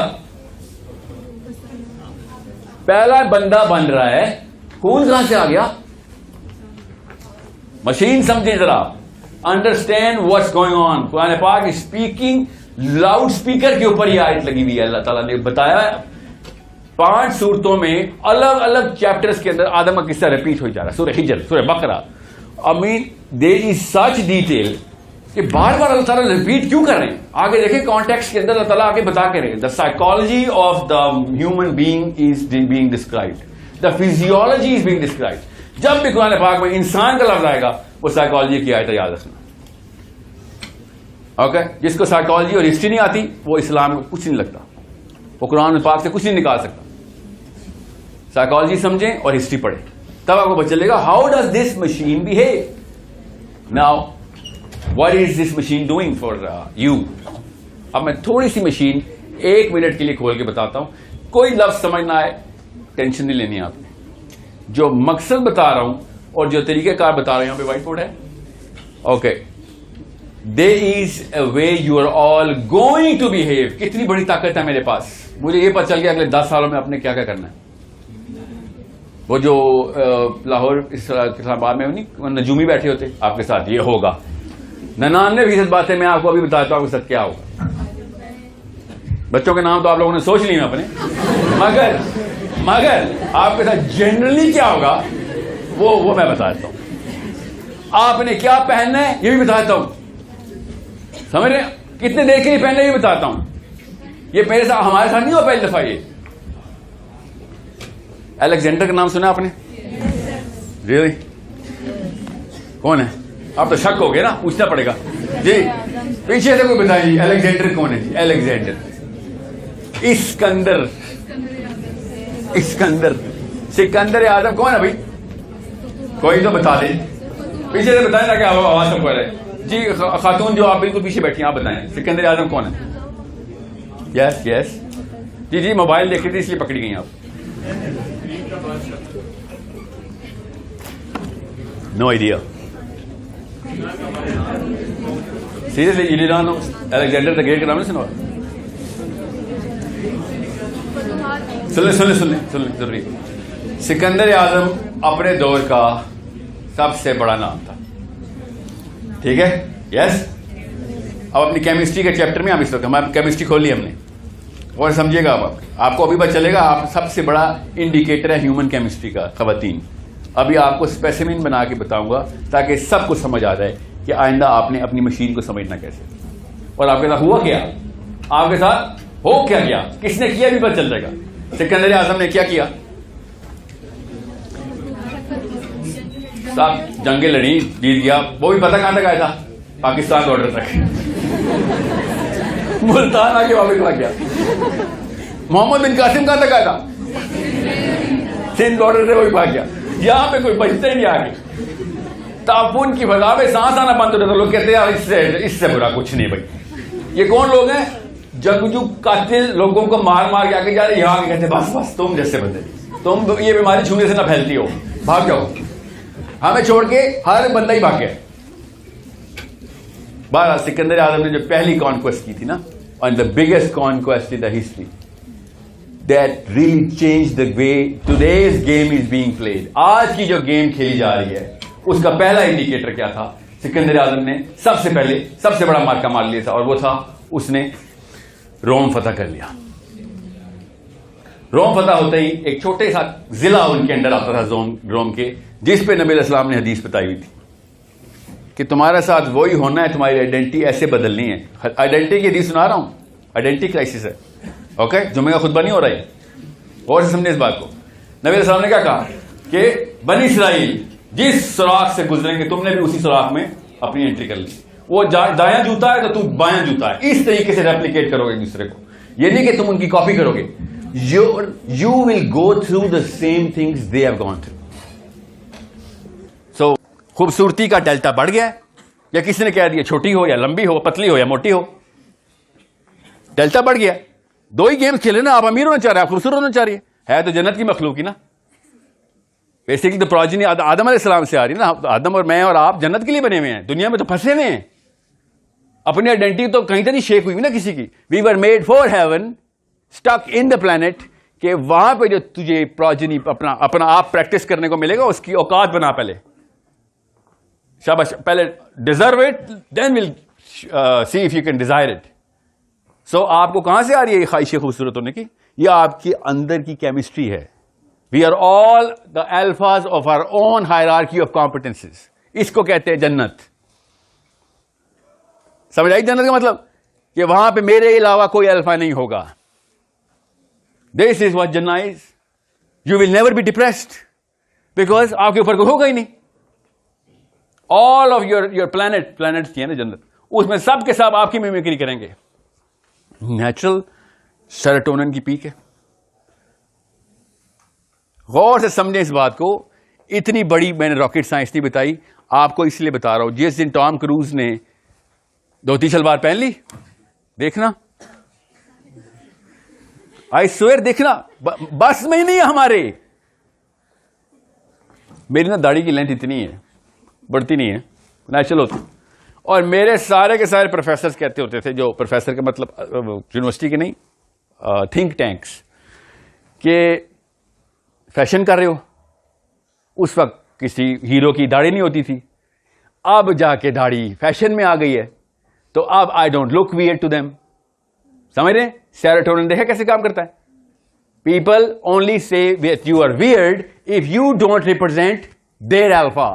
पहला बंदा बन रहा है, खून कहां से आ गया? मशीन समझे जरा, understand what's going on. Quran पाक स्पीकिंग लाउड स्पीकर के ऊपर यह आयत लगी हुई है. अल्लाह ताला ने बताया 5 सूरतों में अलग अलग चैप्टर्स के अंदर आदम का किस्सा रिपीट हो जा रहा है. सूरह हिजर, सूरह बकरा. I mean there is such detail कि बार बार अल्लाह ताला रिपीट क्यों कर रहे हैं. आगे देखें कॉन्टेक्स्ट के अंदर अल्लाह ताला आगे बता के रहे, the psychology of the human being is being described, the physiology is being described. जब भी कुरान पाक में इंसान का लफ्ज आएगा वो साइकोलॉजी की आयत याद रखना. ओके, जिसको साइकोलॉजी और हिस्ट्री नहीं आती वो इस्लाम को कुछ नहीं लगता, वो कुरान पाक से कुछ नहीं निकाल सकता. साइकोलॉजी समझें और हिस्ट्री पढ़ें, तब आपको पता चलेगा how does this machine behave. Now what is this machine doing for you. अब मैं थोड़ी सी मशीन 1 मिनट के लिए खोल के बताता हूं. कोई लफ्ज समझ ना आए टेंशन नहीं लेनी आपने. जो मकसद बता रहा हूं और जो तरीकेकार बता रहा हूं, यहां पे व्हाइट बोर्ड है. Okay, there is a way you are all going to behave. कितनी बड़ी ताकत है मेरे पास. मुझे ये पता चल गया अगले 10 सालों में आपने क्या क्या करना है. वो जो लाहौर इस्लामाबाद में नहीं नजूमी बैठे होते आपके साथ, ये होगा 99% बातें मैं आपको अभी बताता हूं सच क्या होगा. बच्चों के नाम तो आप लोगों ने सोच लिए अपने, मगर आपके साथ जनरली क्या होगा वो मैं बताता हूं. आपने क्या पहनना है ये भी बताता हूं. समझ रहे, कितने देर के लिए पहनना ये भी बताता हूं. ये मेरे साथ, हमारे साथ नहीं हुआ पहली दफा. ये अलेक्जेंडर का नाम सुना आपने? रियली? कौन है? आप तो शक हो गए ना, पूछना पड़ेगा जी. पीछे से कोई बताइए अलेक्जेंडर कौन है जी? अलेक्जेंडर, सिकंदर आजम कौन है भाई? कोई तो बता दे, पीछे से बताए ना क्या आवाज सब है जी. खातून जो आप बिल्कुल पीछे बैठी, आप बताएं सिकंदर आजम कौन है? यस यस जी, मोबाइल देख रही थी इसलिए पकड़ी गई आप. No idea. Seriously you did not know Alexander the great का नाम नहीं सुना? सुन ले जरूरी. सिकंदर आजम अपने दौर का सबसे बड़ा नाम था. ठीक है, यस. अब अपनी केमिस्ट्री के चैप्टर में हम इस वक्त हमारी केमिस्ट्री खोल ली हमने, और समझिएगा अब आपको अभी पता चलेगा. आप सबसे बड़ा इंडिकेटर है ह्यूमन केमिस्ट्री का खवातीन. अभी आपको स्पेसिमिन बना के बताऊंगा ताकि सबको समझ आ जाए कि आइंदा आपने अपनी मशीन को समझना कैसे। और आपके साथ हुआ क्या, आपके साथ हो क्या गया, किसने किया भी पता चल जाएगा। सिकंदर आजम ने क्या किया, साहब जंगे लड़ी, जीत गया, वो भी पता कहां तक आया था, पाकिस्तान बॉर्डर तक, मुल्तान आके वापस भाग गया। मोहम्मद बिन कासिम कहां तक आया था, सिंध बॉर्डर से वो भी भाग गया। यहां पे कोई बचते ही नहीं आगे। तापुन की फजा में सांस आना बंद हो जाता, लोग कहते हैं इससे बुरा कुछ नहीं भाई। ये कौन लोग हैं, जंगजू कातिल लोगों को मार मार के आके जा रहे, यहां कहते बस बस तुम जैसे बंदे, तुम ये बीमारी छूने से ना फैलती हो, भाग जाओ। हमें छोड़ के हर बंदा ही भाग गया। बहरहाल सिकंदर आजम ने जो पहली कॉन्क्वेस्ट की थी ना, और the biggest conquest in the history that really changed the way today's game is being played. आज की जो गेम खेली जा रही है उसका पहला इंडिकेटर क्या था, सिकंदर आजम ने सबसे पहले सबसे बड़ा मार्का मार लिया था, और वो था उसने रोम फतह कर लिया। रोम फतह होते ही एक छोटे सा जिला उनके अंडर आता था रोम के, जिस पे नबी अलैहिस्सलाम ने हदीस बताई हुई थी कि तुम्हारे साथ वही होना है, तुम्हारी आइडेंटिटी ऐसे बदलनी है। आइडेंटिटी की हदीस सुना रहा हूं, आइडेंटिटी क्राइसिस है। ओके, जुम्मे का खुतबा नहीं हो रहा है, और से समझे इस बात को। नबी अलैहिस्सलाम ने क्या कहा कि बनी इस्राइल जिस सुराख से गुजरेंगे तुमने भी उसी सुराख में अपनी एंट्री कर ली। वो दायां जूता है तो तू बायां जूता है, इस तरीके से रेप्लिकेट करोगे एक दूसरे को। ये नहीं कि तुम उनकी कॉपी करोगे, you will go through the same things they have gone through. So खूबसूरती का डेल्टा बढ़ गया है, या किसी ने कह दिया छोटी हो या लंबी हो, पतली हो या मोटी हो, डेल्टा बढ़ गया। दो ही गेम्स खेले ना, आप अमीर होना चाह रहे हैं, आप खूबसूरत होना चाह रही है तो जन्नत की मखलूक ही ना। बेसिकली तो प्रोजेनी आदम अलैहिस्सलाम से आ रही है ना, आदम और मैं और आप जन्नत के लिए बने हुए हैं, दुनिया में तो फंसे हुए हैं। अपनी आइडेंटिटी तो कहीं तो नहीं शेक हुई ना किसी की। We were made for heaven, stuck in the planet, कि वहां पे जो तुझे प्रोजेनी अपना आप प्रैक्टिस करने को मिलेगा, उसकी औकात बना पहले। शाबाश, पहले deserve it, then will see if you can desire it. So आपको कहां से आ रही है ये ख्वाहिश खूबसूरत होने की? ये आपके अंदर की केमिस्ट्री है। We are all the alphas of our own hierarchy of competences. इसको कहते हैं जन्नत। समझ आई जन्नत का मतलब? कि वहां पे मेरे अलावा कोई अल्फा नहीं होगा। दिस इज व्हाट जन्नत is. You will never be depressed, because आपके ऊपर कोई होगा ही नहीं। ऑल ऑफ योर प्लैनेट्स की है ना जन्नत, उसमें सब के सब आपकी मिमिक्री करेंगे। नेचुरल सेरोटोनिन की पीक है। गौर से समझें इस बात को। इतनी बड़ी मैंने रॉकेट साइंस नहीं बताई, आपको इसलिए बता रहा हूं। जिस दिन टॉम क्रूज ने धोती सलवार पहन ली, देखना, आई स्वेयर, देखना, बस में ही नहीं है हमारे। मेरी ना दाढ़ी की लेंथ इतनी है, बढ़ती नहीं है, नेचुरल होती। और मेरे सारे के सारे प्रोफेसर कहते होते थे, जो प्रोफेसर के मतलब यूनिवर्सिटी के नहीं, थिंक टैंक्स, के फैशन कर रहे हो। उस वक्त किसी हीरो की दाढ़ी नहीं होती थी, अब जाके दाढ़ी फैशन में आ गई है, तो अब I don't look weird to them. समझ रहे? सेरोटोनिन देखा कैसे काम करता है। People only say that you are weird if you don't represent their alpha.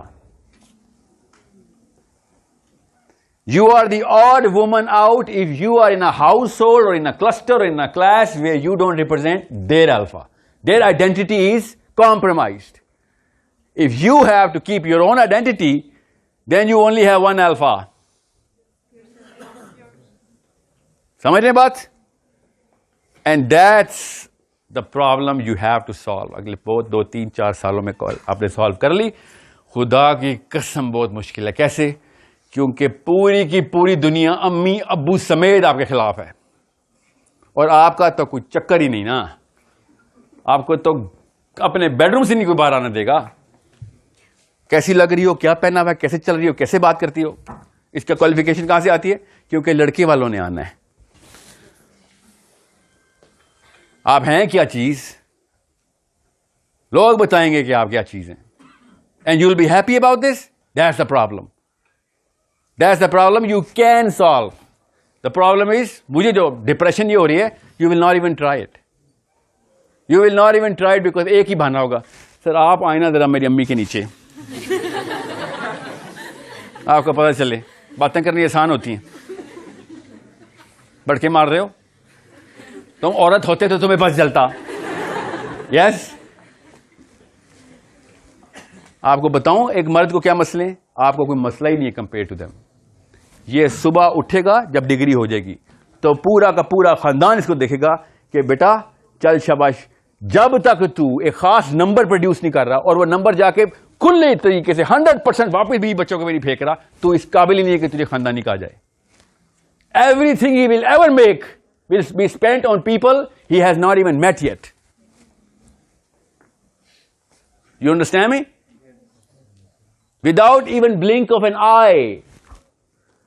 You are the odd woman out if you are in a household or in a cluster or in a class where you don't represent their alpha. Their identity is compromised. If you have to keep your own identity, then you only have one alpha. समझ रहे बात? And that's the problem you have to solve. अगले 2, 3, 4 सालों में आपने solve कर ली। खुदा की कसम बहुत मुश्किल है। कैसे? क्योंकि पूरी की पूरी दुनिया अम्मी अब्बू समेत आपके खिलाफ है, और आपका तो कोई चक्कर ही नहीं ना। आपको तो अपने बेडरूम से नहीं कोई बाहर आने देगा। कैसी लग रही हो, क्या पहना हुआ है, कैसे चल रही हो, कैसे बात करती हो, इसका क्वालिफिकेशन कहां से आती है? क्योंकि लड़के वालों ने आना है। आप हैं क्या चीज, लोग बताएंगे कि आप क्या चीज हैं, and you will be happy about this. That's the problem. That's the problem you can solve. The problem is, मुझे जो डिप्रेशन ये हो रही है, you will not even try it. You will not even try it because एक ही बहाना होगा, sir आप आए ना जरा मेरी अम्मी के नीचे। आपको पता चले। बातें करनी आसान होती हैं, बढ़ के मार रहे हो। तुम औरत होते तो तुम्हें बस जलता। यस, आपको बताऊं एक मर्द को क्या मसले हैं, आपको कोई मसला ही नहीं है कंपेयर टू देम। ये सुबह उठेगा जब डिग्री हो जाएगी तो पूरा का पूरा खानदान इसको देखेगा कि बेटा चल शाबाश, जब तक तू एक खास नंबर प्रोड्यूस नहीं कर रहा और वो नंबर जाके खुले तरीके से 100% वापस भी बच्चों को भी नहीं फेंक रहा, तो इस काबिल ही नहीं है कि तुझे खानदानी कहा जाए। Everything he will ever make will be spent on people he has not even met yet. You understand me? Without even blink of an eye,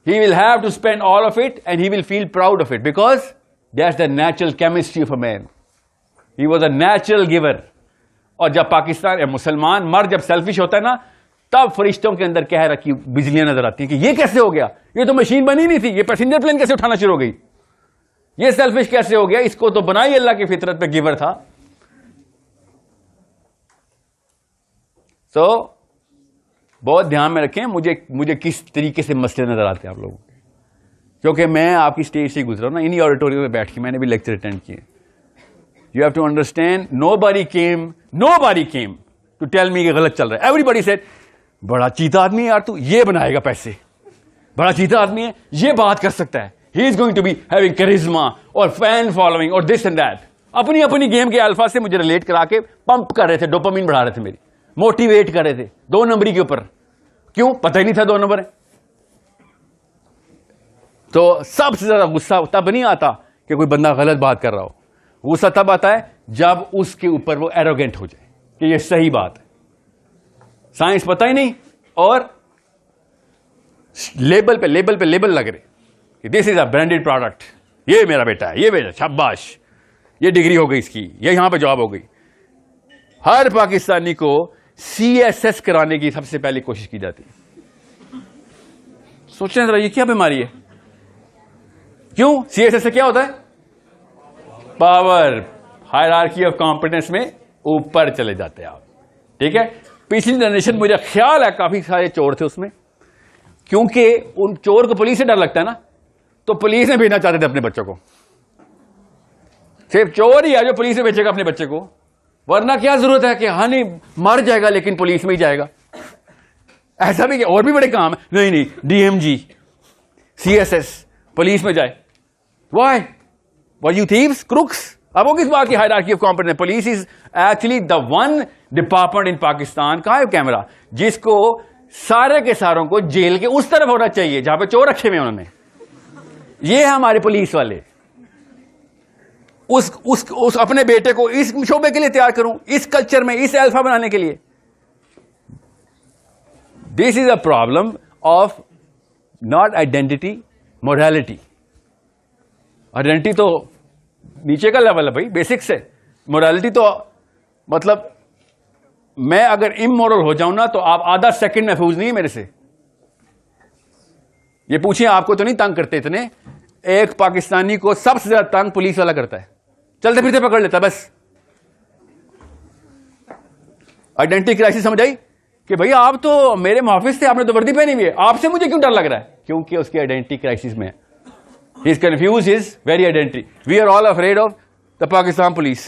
he will have to spend all of it and he will feel proud of it because that's the natural chemistry of a man. He was a natural giver. और जब पाकिस्तान मुसलमान मर्द जब selfish होता है ना, तब फरिश्तों के अंदर कह रखी बिजलियां नजर आती हैं कि ये कैसे हो गया, ये तो मशीन बनी नहीं थी, ये पैसेंजर प्लेन कैसे उठाना शुरू हो गई, ये सेल्फिश कैसे हो गया, इसको तो बनाई अल्लाह की फितरत पे गिवर था। So, बहुत ध्यान में रखें मुझे किस तरीके से मसले नजर आते हैं आप लोगों के, क्योंकि मैं आपकी स्टेज से गुजरा ना, इन्हीं ऑडिटोरियम में बैठ के मैंने भी लेक्चर अटेंड किए। You have to understand, nobody came to tell me कि गलत चल रहा है। एवरीबडी सेड बड़ा चीता आदमी है यार तू, ये बनाएगा पैसे, बड़ा चीता आदमी है, ये बात कर सकता है, he is going to be having charisma और फैन फॉलोइंग और दिस एंड दैट। अपनी अपनी गेम के अल्फा से मुझे रिलेट करा के पंप कर रहे थे, डोपामिन बढ़ा रहे थे, मेरी मोटिवेट कर रहे थे 2 नंबरी के ऊपर। क्यों? पता ही नहीं था 2 नंबर है। तो सबसे ज्यादा गुस्सा तब नहीं आता कि कोई बंदा गलत बात कर रहा हो, गुस्सा तब आता है जब उसके ऊपर वो एरोगेंट हो जाए कि ये सही बात है, साइंस पता ही नहीं और लेबल पे लेबल लग रहे कि this is a branded product, ये मेरा बेटा है, ये बेटा शाबाश, ये डिग्री हो गई इसकी, ये यहां पे जॉब हो गई। हर पाकिस्तानी को CSS कराने की सबसे पहले कोशिश की जाती है। सोचें जरा, ये क्या बीमारी है? क्यों? CSS से क्या होता है? पावर, हायरार्की ऑफ कॉम्पिटेंस में ऊपर चले जाते हैं आप। ठीक है, पिछली जनरेशन मुझे ख्याल है काफी सारे चोर थे उसमें, क्योंकि उन चोर को पुलिस से डर लगता है ना, तो पुलिस में भेजना चाहते थे अपने बच्चों को। सिर्फ चोर ही है जो पुलिस में भेजेगा अपने बच्चे को, वरना क्या जरूरत है कि हाँ नहीं मर जाएगा लेकिन पुलिस में ही जाएगा। ऐसा भी और भी बड़े काम है, नहीं DMG CSS पुलिस में जाए। Why? Were you thieves, crooks? अब वो किस बात की hierarchy of competence? Police is actually the one department in Pakistan का है कैमरा, जिसको सारे के सारों को जेल के उस तरफ होना चाहिए जहां पे चोर रखे हुए हैं उन्होंने। ये है हमारे पुलिस वाले। उस अपने बेटे को इस शोबे के लिए तैयार करूं, इस कल्चर में, इस अल्फा बनाने के लिए। This is a problem of not identity, morality. Identity तो नीचे का लेवल है भाई, बेसिक्स है। मोरालिटी तो मतलब मैं अगर इमोरल हो जाऊं ना तो आप आधा सेकंड महफूज नहीं है मेरे से। ये पूछिए, आपको तो नहीं तंग करते इतने? एक पाकिस्तानी को सबसे ज्यादा तंग पुलिस वाला करता है, चलते फिरते पकड़ लेता है बस। आइडेंटिटी क्राइसिस समझ आई कि भैया आप तो मेरे मुहाफिज थे, आपने तो वर्दी पहनी हुई है, आपसे मुझे क्यों डर लग रहा है? क्योंकि उसकी आइडेंटिटी क्राइसिस में है। He is confuse his very identity. We are all afraid of the Pakistan police.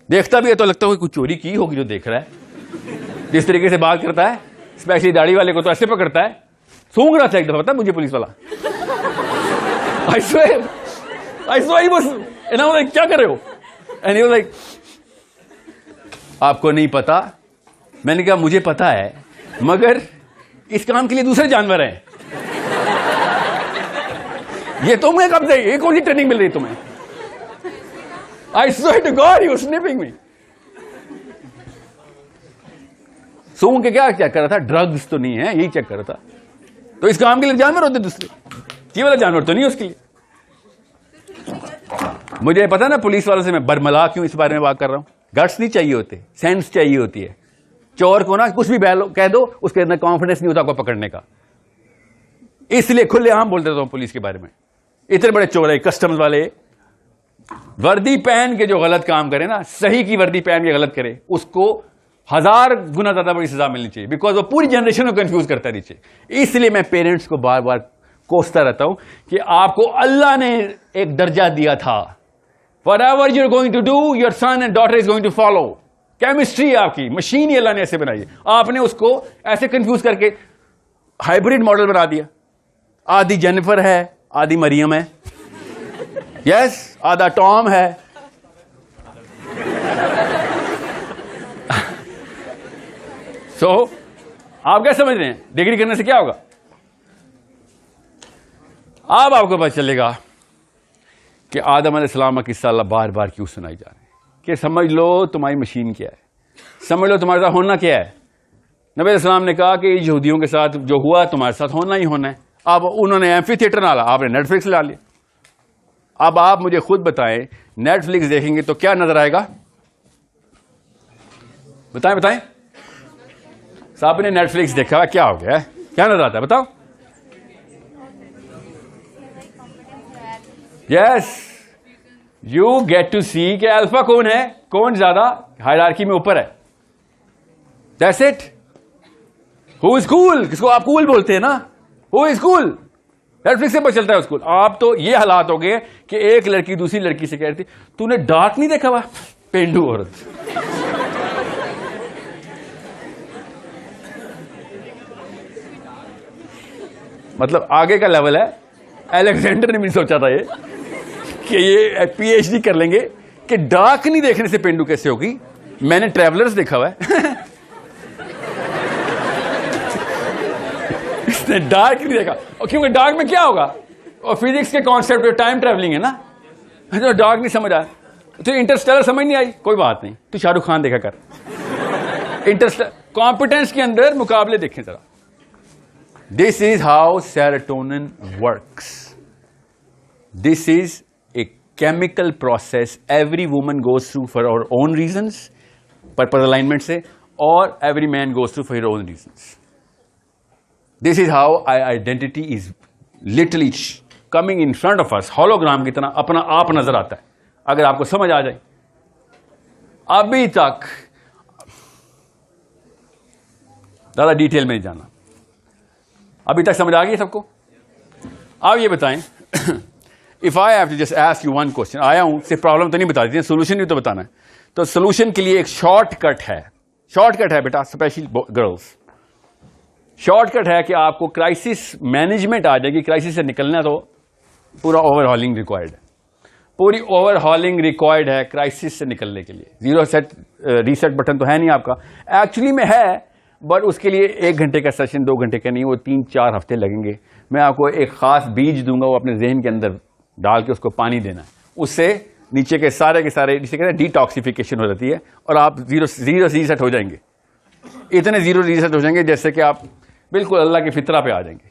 देखता भी है तो लगता है कुछ चोरी की होगी जो देख रहा है, जिस तरीके से बात करता है, स्पेशली दाढ़ी वाले को तो ऐसे पकड़ता है। सूंघ रहा था एक दफा, पता मुझे पुलिस वाला, I swear he was, and I was like, क्या कर रहे हो? And he was like, आपको नहीं पता। मैंने कहा मुझे पता है, मगर इस काम के लिए दूसरे जानवर हैं। ये तुम्हें कब से, ये कौन सी ट्रेनिंग मिल रही तुम्हें? I swear to God, he was sniffing me. सूंघ के क्या चेक कर रहा था? ड्रग्स तो नहीं है, यही चेक कर रहा था। तो इस काम के लिए जानवर होते दूसरे, ये वाला जानवर तो नहीं उसके लिए। मुझे पता ना पुलिस वालों से मैं बरमला क्यों इस बारे में बात कर रहा हूं। गट्स नहीं चाहिए होते, सेंस चाहिए होती है। चोर को ना कुछ भी कह दो, उसके अंदर कॉन्फिडेंस नहीं होता आपको पकड़ने का, इसलिए खुलेआम बोल देता हूं पुलिस के बारे में। इतने बड़े चोर है कस्टम्स वाले, वर्दी पहन के जो गलत काम करे ना, सही की वर्दी पहन के गलत करे, उसको 1000 गुना ज्यादा बड़ी सजा मिलनी चाहिए, बिकॉज वो पूरी जनरेशन को कंफ्यूज करता नीचे। इसलिए मैं पेरेंट्स को बार बार कोसता रहता हूं कि आपको अल्लाह ने एक दर्जा दिया था, whatever you're going to do, your son and daughter is going to follow। Chemistry आपकी मशीन ही अल्लाह ने ऐसे बनाई है, आपने उसको ऐसे कंफ्यूज करके हाइब्रिड मॉडल बना दिया। आधी जेनिफर है, आधी मरियम है, यस, आधा टॉम है। सो आप क्या समझ रहे हैं डिग्री करने से क्या होगा? अब आपको पता चलेगा कि आदम अलैहिस्सलाम का किस्सा अल्लाह बार बार क्यों सुनाई जा रहे हैं, कि समझ लो तुम्हारी मशीन क्या है, समझ लो तुम्हारे साथ होना क्या है। नबी अलैहिस्सलाम ने कहा कि यहूदियों के साथ जो हुआ तुम्हारे साथ होना ही होना है। अब उन्होंने एम्फी थिएटर डाला, आपने नेटफ्लिक्स ला लिया। अब आप मुझे खुद बताएं, नेटफ्लिक्स देखेंगे तो क्या नजर आएगा? बताएं बताएं, साहब ने नेटफ्लिक्स देखा, क्या हो गया, क्या नजर आता है बताओ? यस, यू गेट टू सी कि अल्फा कौन है, कौन ज्यादा हायरार्की में ऊपर है। That's it. Who is cool, किसको आप कूल बोलते हैं ना, हु इज कूल, नेटफ्लिक्स से पता चलता है उसको। आप तो ये हालात हो गए कि एक लड़की दूसरी लड़की से कह रही थी तूने डार्क नहीं देखा हुआ, पेंडू औरत। मतलब आगे का लेवल है। अलेक्जेंडर ने भी सोचा था ये कि ये पीएचडी कर लेंगे कि डार्क नहीं देखने से पेंडू कैसे होगी। मैंने ट्रैवलर्स देखा हुआ है इसने डार्क नहीं देखा, और क्योंकि डार्क में क्या होगा, और फिजिक्स के कॉन्सेप्ट टाइम ट्रैवलिंग है ना, तो डार्क नहीं समझ आया। तो इंटरस्टेलर समझ नहीं आई, कोई बात नहीं, तू शाहरुख खान देखा कर। इंटरस्टेलर कॉम्पिटेंस के अंदर मुकाबले देखें जरा। This is how serotonin works. This is a chemical process every woman goes through for her own reasons, purpose alignment से, और every man goes through for her own reasons. This is how identity is literally coming in front of us, hologram की तरह अपना आप नजर आता है, अगर आपको समझ आ जाए। अभी तक ज्यादा डिटेल में नहीं जाना, अभी तक समझ आ गई सबको? आप ये बताएं, if I have to just ask you one question, आया हूं सिर्फ प्रॉब्लम तो नहीं बता दी, सोल्यूशन भी तो बताना है। तो सोल्यूशन के लिए एक शॉर्टकट है, शॉर्टकट है बेटा, स्पेशली गर्ल्स। शॉर्टकट है कि आपको क्राइसिस मैनेजमेंट आ जाएगी। क्राइसिस से निकलना तो पूरा ओवरहॉलिंग रिक्वायर्ड है, पूरी ओवरहॉलिंग रिक्वायर्ड है क्राइसिस से निकलने के लिए। जीरो सेट रीसेट बटन तो है नहीं आपका, एक्चुअली में है, बट उसके लिए 1 घंटे का सेशन, 2 घंटे का नहीं, वो 3-4 हफ्ते लगेंगे। मैं आपको एक खास बीज दूंगा, वो अपने जहन के अंदर डाल के उसको पानी देना है, उससे नीचे के सारे जिसे कहते हैं डिटॉक्सिफिकेशन हो जाती है, और आप जीरो रीसेट हो जाएंगे। इतने जीरो रीसेट हो जाएंगे जैसे कि आप बिल्कुल अल्लाह की फितरा पे आ जाएंगे।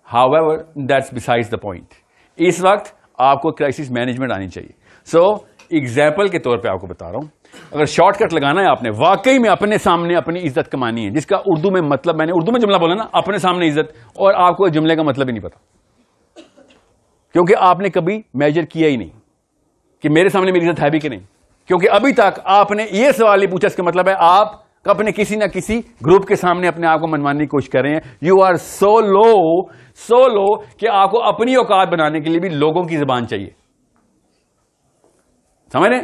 However that's besides the point. इस वक्त आपको क्राइसिस मैनेजमेंट आनी चाहिए। सो एग्जाम्पल के तौर पे आपको बता रहा हूं, अगर शॉर्टकट लगाना है आपने, वाकई में अपने सामने अपनी इज्जत कमानी है, जिसका उर्दू में मतलब, मैंने उर्दू में जुमला बोला ना, अपने सामने इज्जत, और आपको जुमले का मतलब ही नहीं पता, क्योंकि आपने कभी मेजर किया ही नहीं कि मेरे सामने मेरी इज्जत है भी कि नहीं। क्योंकि अभी तक आपने ये सवाल ही पूछा, इसका मतलब है आप अपने किसी ना किसी ग्रुप के सामने अपने आप को मनवाने की कोशिश कर रहे हैं। यू आर सो लो कि आपको अपनी औकात बनाने के लिए भी लोगों की जुबान चाहिए। समझ रहे?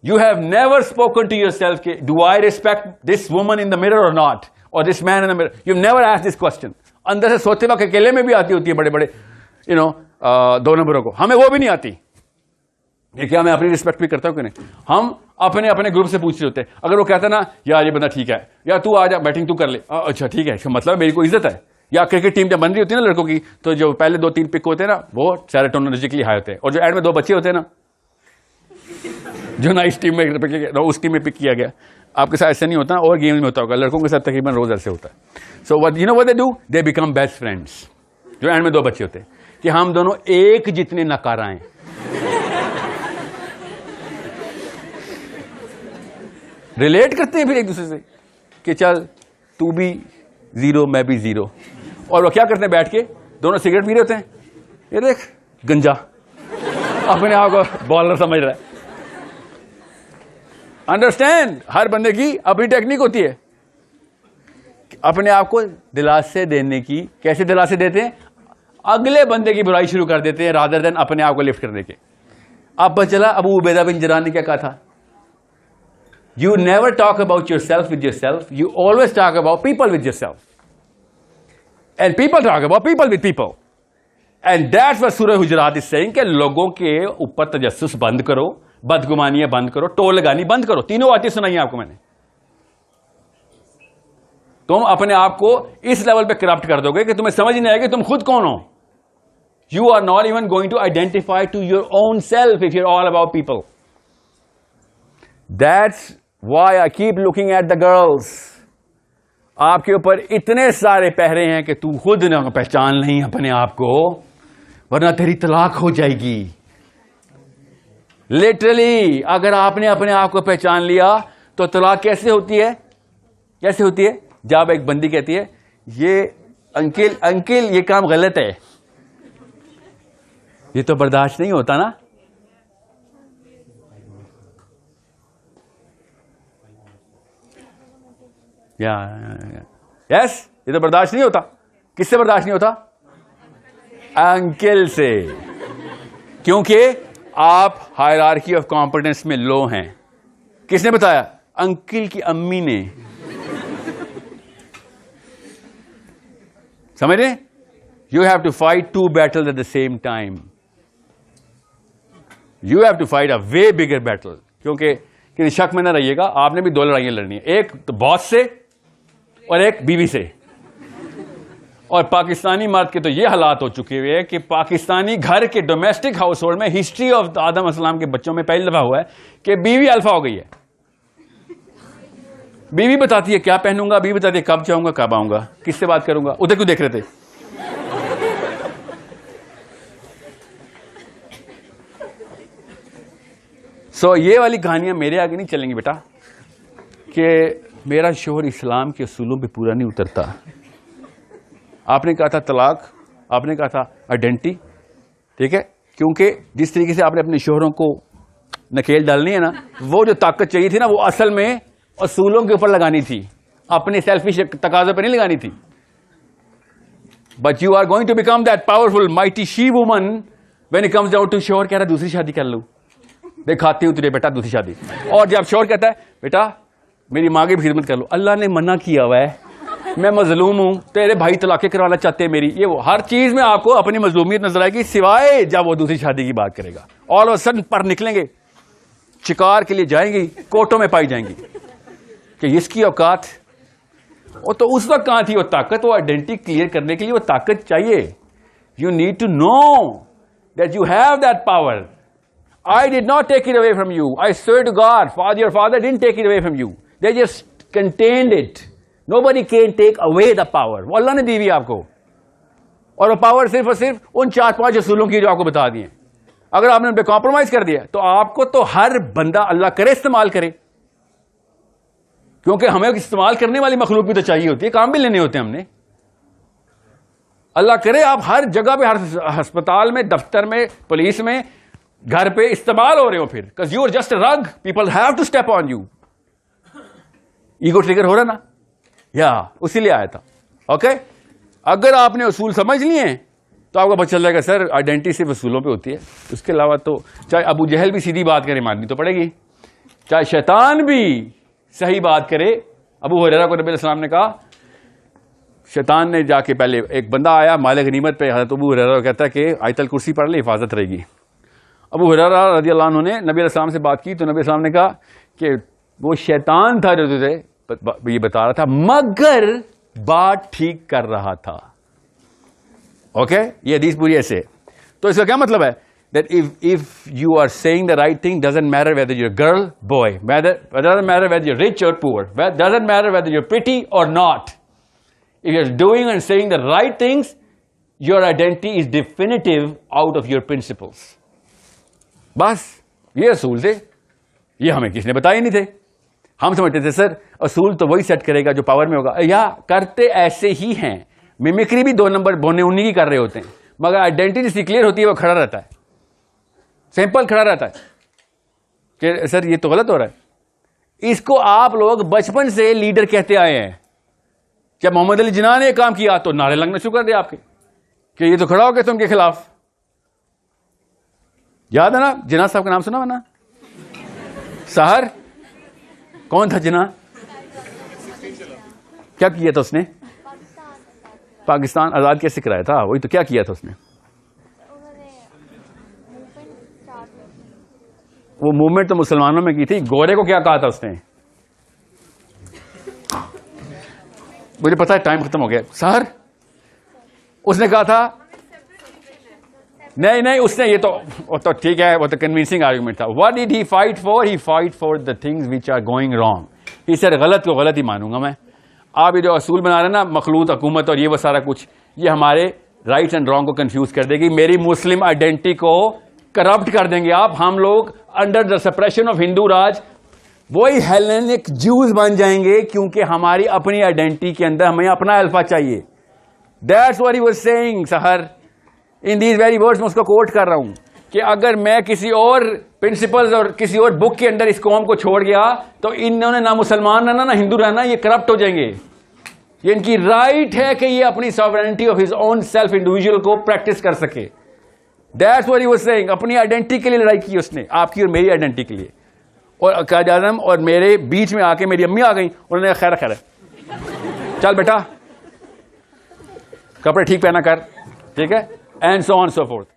You have never spoken to yourself, do I respect this woman in the mirror or not? Or this man in the mirror? You've never asked this question. अंदर से सोचते वक्त अकेले में भी आती होती है बड़े बड़े 2 नंबरों को, हमें वो भी नहीं आती। ये क्या मैं अपनी रिस्पेक्ट भी करता हूं कि नहीं? हम अपने अपने ग्रुप से पूछ रहे होते हैं, अगर वो कहता ना यार ये बंदा ठीक है, या तू आ जा बैटिंग तू कर ले, अच्छा ठीक है, इसका मतलब मेरी को इज्जत है। या क्रिकेट टीम जब बन रही होती है ना लड़कों की, तो जो पहले 2-3 पिक होते हैं ना, वो सेरोटोनिनर्जिकली हाई होते हैं, और जो एंड में 2 बच्चे होते हैं ना, जो ना इस टीम में उस टीम में पिक किया गया, आपके साथ ऐसा नहीं होता, और गेम में होता होगा, लड़कों के साथ तकरीबन रोज ऐसे होता है। So what you know what they do, they become best friends. जो एंड में 2 बच्चे होते हैं कि हम दोनों एक जितने नकारा हैं। रिलेट करते हैं फिर एक दूसरे से कि चल तू भी 0 मैं भी 0, और वो क्या करते हैं, बैठ के दोनों सिगरेट पी रहे होते हैं, ये देख गंजा, अपने आप को बॉलर समझ रहा है। अंडरस्टैंड? हर बंदे की अपनी टेक्निक होती है अपने आप को दिलासे देने की। कैसे दिलासे देते हैं? अगले बंदे की बुराई शुरू कर देते हैं रादर देन अपने आप को लिफ्ट करने के। अब पता चला अबू उबैदा बिन जराह ने क्या कहा था, you never talk about your self with your self, you always talk about people with your self, and people talk about people with people, and that's what सूरह हुजरात इज सेइंग कि लोगों के ऊपर तजस्सुस बंद करो, बदगुमानियां बंद करो, टोल लगानी बंद करो। तीनों बातें सुनाई आपको मैंने। तुम अपने आप को इस लेवल पे करप्ट कर दोगे कि तुम्हें समझ नहीं आएगा तुम खुद कौन हो। You are not even going to identify to your own self if you are all about people. That's why I keep looking at the girls. आपके ऊपर इतने सारे पहरे हैं कि तू खुद ना पहचान नहीं अपने आप को, वरना तेरी तलाक हो जाएगी। लिटरली अगर आपने अपने आप को पहचान लिया तो तलाक कैसे होती है? कैसे होती है? जब एक बंदी कहती है ये अंकिल ये काम गलत है, ये तो बर्दाश्त नहीं होता ना। यस, ये तो बर्दाश्त नहीं होता। किससे बर्दाश्त नहीं होता? अंकिल से, क्योंकि आप हायरार्की ऑफ कॉम्पिटेंस में लो हैं। किसने बताया? अंकिल की अम्मी ने। समझ रहे? You have to fight two battles at the same time. You have to fight a way bigger battle. क्योंकि किसी शक में ना रहिएगा, आपने भी दो लड़ाइयां लड़नी है, एक तो बॉस से और एक बीवी से। और पाकिस्तानी मर्द के तो ये हालात हो चुके हुए हैं कि पाकिस्तानी घर के डोमेस्टिक हाउस होल्ड में हिस्ट्री ऑफ आदम अस्सलाम के बच्चों में पहली दफा हुआ है कि बीवी अल्फा हो गई है। बीवी बताती है क्या पहनूंगा, बीवी बताती है कब जाऊंगा, कब आऊंगा, किससे बात करूंगा। उधर क्यों देख रहे थे? सो ये वाली कहानियां मेरे आगे नहीं चलेंगी बेटा, कि मेरा शोहर इस्लाम के असूलों पे पूरा नहीं उतरता। आपने कहा था तलाक, आपने कहा था आइडेंटिटी, ठीक है? क्योंकि जिस तरीके से आपने अपने शोहरों को नकेल डालनी है ना, वो जो ताकत चाहिए थी ना, वो असल में असूलों के ऊपर लगानी थी, अपने सेल्फिश तकाज़े पर नहीं लगानी थी। But you are going to become that powerful mighty she woman when it comes down to शोहर कह रहा है दूसरी शादी कर लूं, दिखाती हूं तुझे बेटा दूसरी शादी। और जब शोहर कहता है बेटा मेरी माँ की भी खिदमत कर लो, अल्लाह ने मना किया हुआ है, मैं मजलूम हूं, तेरे भाई तलाक़ें करवाना चाहते हैं मेरी, ये वो हर चीज में आपको अपनी मजलूमियत नजर आएगी, सिवाय जब वो दूसरी शादी की बात करेगा। ऑल ऑफ सडन पर निकलेंगे, शिकार के लिए जाएंगी, कोर्टों में पाई जाएंगी कि इसकी औकात। वो तो उस वक्त कहां थी वो ताकत? वो आइडेंटिटी क्लियर करने के लिए वो ताकत चाहिए। You need to know that you have that power. I did not take it away from you. I swear to God, your father didn't take it away from you. They just contained it. Nobody can take away the power. वो अल्लाह ने दी हुई आपको, और वो power सिर्फ और सिर्फ उन 4-5 असूलों की जो आपको बता दिए। अगर आपने उन पर कॉम्प्रोमाइज कर दिया तो आपको तो हर बंदा अल्लाह करे इस्तेमाल करे, क्योंकि हमें इस्तेमाल करने वाली मखलूक भी तो चाहिए होती है, काम भी लेने होते हैं हमने। अल्लाह करे आप हर जगह पे, हर अस्पताल में, दफ्तर में, पुलिस में, घर पे इस्तेमाल हो रहे हो फिर, because you are just a rug, people have to step on you. Ego trigger हो रहा ना, या उसी लिए आया था। ओके, अगर आपने उसूल समझ लिए तो आपको पता चल जाएगा सर आइडेंटिटी सिर्फ उसूलों पे होती है, उसके अलावा तो चाहे अबू जहल भी सीधी बात करे माननी तो पड़ेगी, चाहे शैतान भी सही बात करे। अबू हुरैरा को नबी अलैहिस्सलाम ने कहा, शैतान ने जाके पहले एक बंदा आया माल गनीमत पे, हज़रत अबू हुरैरा कहता है कि आयतल कुर्सी पढ़ ले हिफाजत रहेगी। अबू हुरैरा रज़ी अल्लाह अन्हु ने नबी अलैहिस्सलाम से बात की तो नबी अलैहिस्सलाम ने कहा कि वो शैतान था जो तुझे ये बता रहा था, मगर बात ठीक कर रहा था। ओके, ये हदीस पूरी ऐसे। तो इसका क्या मतलब है? That if you are saying the right thing, doesn't matter whether you're girl boy, doesn't matter whether you're rich और poor, doesn't matter whether you're pretty और not, if you are doing and saying the right things, your identity is definitive out of your principles. बस ये असूल थे, ये हमें किसने बताए नहीं थे। हम समझते थे सर असूल तो वही सेट करेगा जो पावर में होगा, या करते ऐसे ही हैं। मिमिक्री भी 2 नंबर बोने उन्हीं की कर रहे होते हैं, मगर आइडेंटिटी जिसकी क्लियर होती है वो खड़ा रहता है, सिंपल खड़ा रहता है कि सर ये तो गलत हो रहा है, इसको आप लोग बचपन से लीडर कहते आए हैं। जब मोहम्मद अली जिन्ना ने यह काम किया तो नारे लगना शुरू कर दिया आपके कि ये तो खड़ा हो गया तुम के खिलाफ। याद है ना जिन्ना साहब का नाम सुना ना? सहर कौन था जिन्ना? क्या किया था उसने? पाकिस्तान आजाद कैसे कराया था? वही तो, क्या किया था उसने? वो मूवमेंट तो मुसलमानों में की थी। गोरे को क्या कहा था उसने? मुझे पता है टाइम खत्म हो गया। सर उसने कहा था नहीं उसने ये तो ठीक है, वो तो कन्विंसिंग आर्गुमेंट था। What did he fight for? He fight for the things which are going wrong. ही सर गलत को गलत ही मानूंगा मैं। आप ये जो असूल बना रहे हैं ना, मखलूत हुकूमत और ये वो सारा कुछ, ये हमारे राइट एंड रॉन्ग को कंफ्यूज कर देगी। मेरी मुस्लिम आइडेंटिटी को करप्ट कर देंगे आप। हम लोग under the suppression of Hindu Raj वही हेलेनिक ज्यूज बन जाएंगे, क्योंकि हमारी अपनी आइडेंटिटी के अंदर हमें अपना अल्फा चाहिए। That's what he was saying सहर इन दीज वेरी वर्ड्स। मैं उसको कोट कर रहा हूं कि अगर मैं किसी और प्रिंसिपल्स और किसी और बुक के अंदर इस कौम को छोड़ गया तो इन्होंने ना मुसलमान रहना ना हिंदू रहना, ये करप्ट हो जाएंगे। ये इनकी राइट है कि ये अपनी sovereignty of his own self individual को प्रैक्टिस कर सके। That's what he was saying. अपनी आइडेंटिटी के लिए लड़ाई की उसने, आपकी और मेरी आइडेंटिटी के लिए। और कायद आज़म और मेरे बीच में आके मेरी अम्मी आ गई, उन्होंने खैर खैर चल बेटा कपड़े ठीक पहना कर, ठीक है, and so on so fourth.